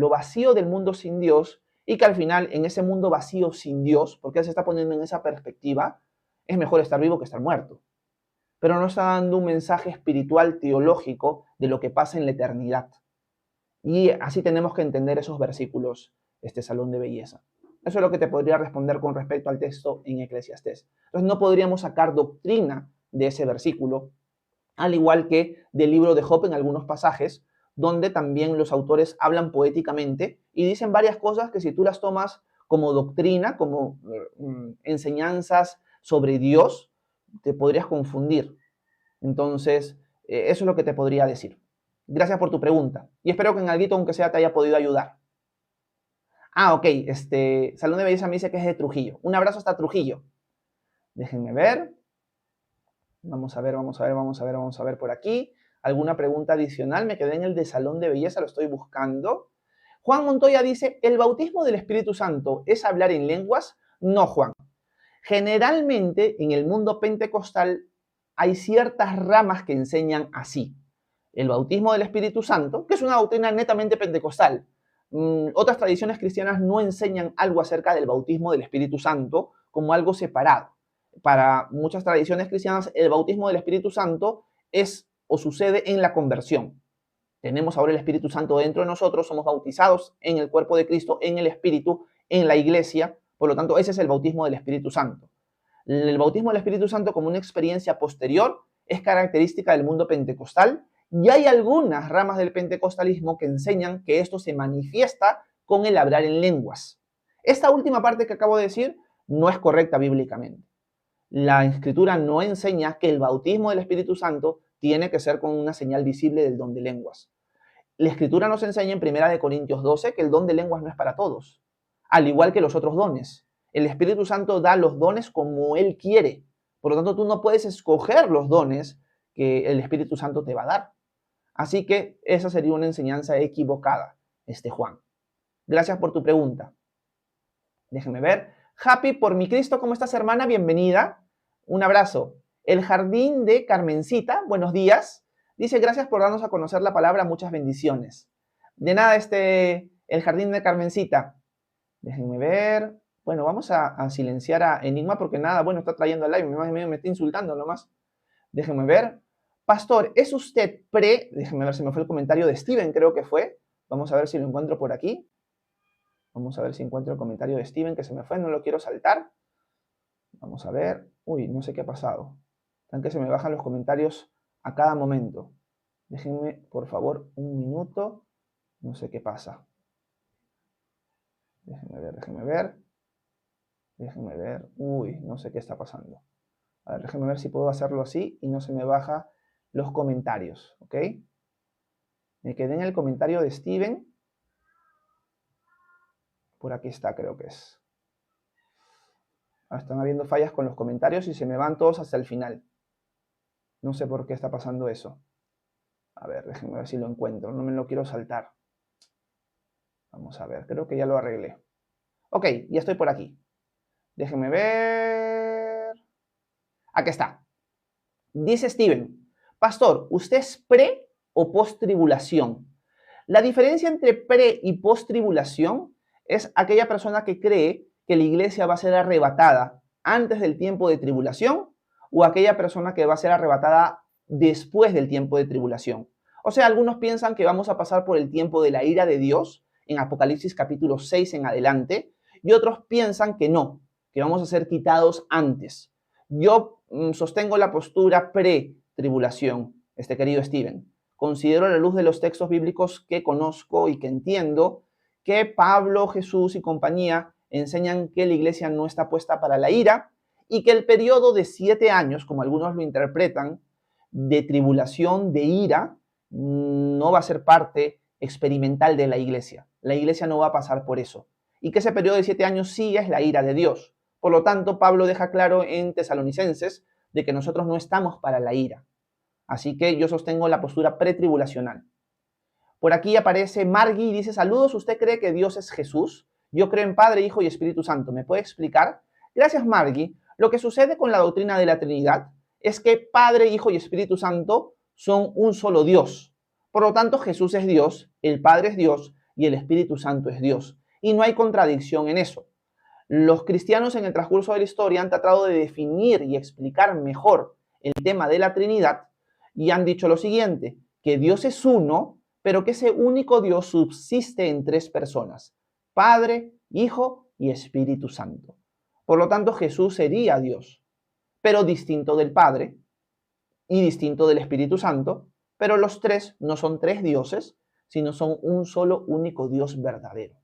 vacío del mundo sin Dios, y que al final en ese mundo vacío sin Dios, porque él se está poniendo en esa perspectiva, es mejor estar vivo que estar muerto. Pero no está dando un mensaje espiritual, teológico, de lo que pasa en la eternidad. Y así tenemos que entender esos versículos, este Salón de Belleza. Eso es lo que te podría responder con respecto al texto en Eclesiastés. Entonces no podríamos sacar doctrina de ese versículo, al igual que del libro de Job en algunos pasajes, donde también los autores hablan poéticamente y dicen varias cosas que si tú las tomas como doctrina, como enseñanzas sobre Dios, te podrías confundir. Entonces, eso es lo que te podría decir. Gracias por tu pregunta y espero que en algo, aunque sea, te haya podido ayudar. Ok, Salón de Belleza me dice que es de Trujillo. Un abrazo hasta Trujillo. Déjenme ver. Vamos a ver por aquí. ¿Alguna pregunta adicional? Me quedé en el de Salón de Belleza, lo estoy buscando. Juan Montoya dice, ¿el bautismo del Espíritu Santo es hablar en lenguas? No, Juan. Generalmente en el mundo pentecostal hay ciertas ramas que enseñan así. El bautismo del Espíritu Santo, que es una doctrina netamente pentecostal. Otras tradiciones cristianas no enseñan algo acerca del bautismo del Espíritu Santo como algo separado. Para muchas tradiciones cristianas, el bautismo del Espíritu Santo es o sucede en la conversión. Tenemos ahora el Espíritu Santo dentro de nosotros, somos bautizados en el cuerpo de Cristo, en el Espíritu, en la iglesia. Por lo tanto, ese es el bautismo del Espíritu Santo. El bautismo del Espíritu Santo como una experiencia posterior es característica del mundo pentecostal y hay algunas ramas del pentecostalismo que enseñan que esto se manifiesta con el hablar en lenguas. Esta última parte que acabo de decir no es correcta bíblicamente. La Escritura no enseña que el bautismo del Espíritu Santo tiene que ser con una señal visible del don de lenguas. La Escritura nos enseña en 1 Corintios 12 que el don de lenguas no es para todos, al igual que los otros dones. El Espíritu Santo da los dones como Él quiere. Por lo tanto, tú no puedes escoger los dones que el Espíritu Santo te va a dar. Así que esa sería una enseñanza equivocada, Juan. Gracias por tu pregunta. Déjenme ver. Happy, por mi Cristo, ¿cómo estás, hermana? Bienvenida. Un abrazo. El Jardín de Carmencita, buenos días. Dice, gracias por darnos a conocer la palabra, muchas bendiciones. De nada, el Jardín de Carmencita. Déjenme ver. Bueno, vamos a silenciar a Enigma porque nada, bueno, está trayendo al live, me está insultando nomás. Déjenme ver. Pastor, ¿es usted Déjenme ver si me fue el comentario de Steven, creo que fue. Vamos a ver si lo encuentro por aquí. Vamos a ver si encuentro el comentario de Steven, que se me fue, no lo quiero saltar. Vamos a ver. Uy, no sé qué ha pasado. Están que se me bajan los comentarios a cada momento. Déjenme, por favor, un minuto. No sé qué pasa. Déjenme ver, déjenme ver. Déjenme ver. Uy, no sé qué está pasando. A ver, déjenme ver si puedo hacerlo así y no se me baja los comentarios, ¿ok? Me quedé en el comentario de Steven. Por aquí está, creo que es. Están habiendo fallas con los comentarios y se me van todos hasta el final. No sé por qué está pasando eso. A ver, déjenme ver si lo encuentro. No me lo quiero saltar. Vamos a ver, creo que ya lo arreglé. Ok, ya estoy por aquí. Déjenme ver. Aquí está. Dice Steven, Pastor, ¿usted es pre o post tribulación? La diferencia entre pre y post tribulación es aquella persona que cree que la iglesia va a ser arrebatada antes del tiempo de tribulación o aquella persona que va a ser arrebatada después del tiempo de tribulación. O sea, algunos piensan que vamos a pasar por el tiempo de la ira de Dios en Apocalipsis capítulo 6 en adelante y otros piensan que no, que vamos a ser quitados antes. Yo sostengo la postura pre-tribulación, querido Steven. Considero a la luz de los textos bíblicos que conozco y que entiendo que Pablo, Jesús y compañía enseñan que la iglesia no está puesta para la ira y que el periodo de 7 años, como algunos lo interpretan, de tribulación, de ira, no va a ser parte experimental de la iglesia. La iglesia no va a pasar por eso. Y que ese periodo de 7 años sí es la ira de Dios. Por lo tanto, Pablo deja claro en Tesalonicenses de que nosotros no estamos para la ira. Así que yo sostengo la postura pretribulacional. Por aquí aparece Margui y dice, saludos, ¿usted cree que Dios es Jesús? Yo creo en Padre, Hijo y Espíritu Santo. ¿Me puede explicar? Gracias, Margui. Lo que sucede con la doctrina de la Trinidad es que Padre, Hijo y Espíritu Santo son un solo Dios. Por lo tanto, Jesús es Dios, el Padre es Dios y el Espíritu Santo es Dios. Y no hay contradicción en eso. Los cristianos en el transcurso de la historia han tratado de definir y explicar mejor el tema de la Trinidad y han dicho lo siguiente, que Dios es uno, pero que ese único Dios subsiste en 3 personas, Padre, Hijo y Espíritu Santo. Por lo tanto, Jesús sería Dios, pero distinto del Padre y distinto del Espíritu Santo, pero los 3 no son 3 dioses, sino son un solo único Dios verdadero.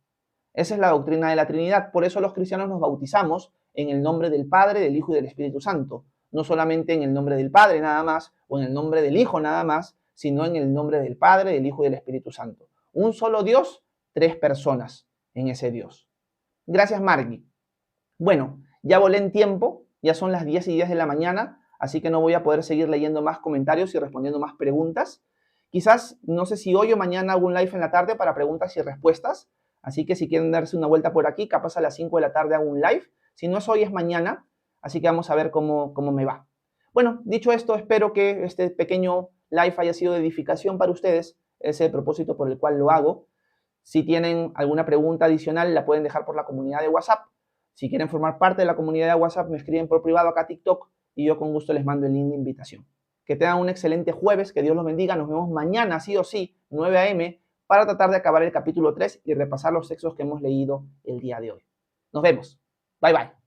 Esa es la doctrina de la Trinidad. Por eso los cristianos nos bautizamos en el nombre del Padre, del Hijo y del Espíritu Santo. No solamente en el nombre del Padre nada más, o en el nombre del Hijo nada más, sino en el nombre del Padre, del Hijo y del Espíritu Santo. Un solo Dios, 3 personas en ese Dios. Gracias, Margui. Bueno, ya volé en tiempo, ya son las 10:10 de la mañana, así que no voy a poder seguir leyendo más comentarios y respondiendo más preguntas. Quizás, no sé si hoy o mañana hago un live en la tarde para preguntas y respuestas. Así que si quieren darse una vuelta por aquí, capaz a las 5 de la tarde hago un live. Si no es hoy, es mañana. Así que vamos a ver cómo me va. Bueno, dicho esto, espero que este pequeño live haya sido de edificación para ustedes. Ese es el propósito por el cual lo hago. Si tienen alguna pregunta adicional, la pueden dejar por la comunidad de WhatsApp. Si quieren formar parte de la comunidad de WhatsApp, me escriben por privado acá a TikTok y yo con gusto les mando el link de invitación. Que tengan un excelente jueves, que Dios los bendiga. Nos vemos mañana, sí o sí, 9 a.m., para tratar de acabar el capítulo 3 y repasar los textos que hemos leído el día de hoy. Nos vemos. Bye, bye.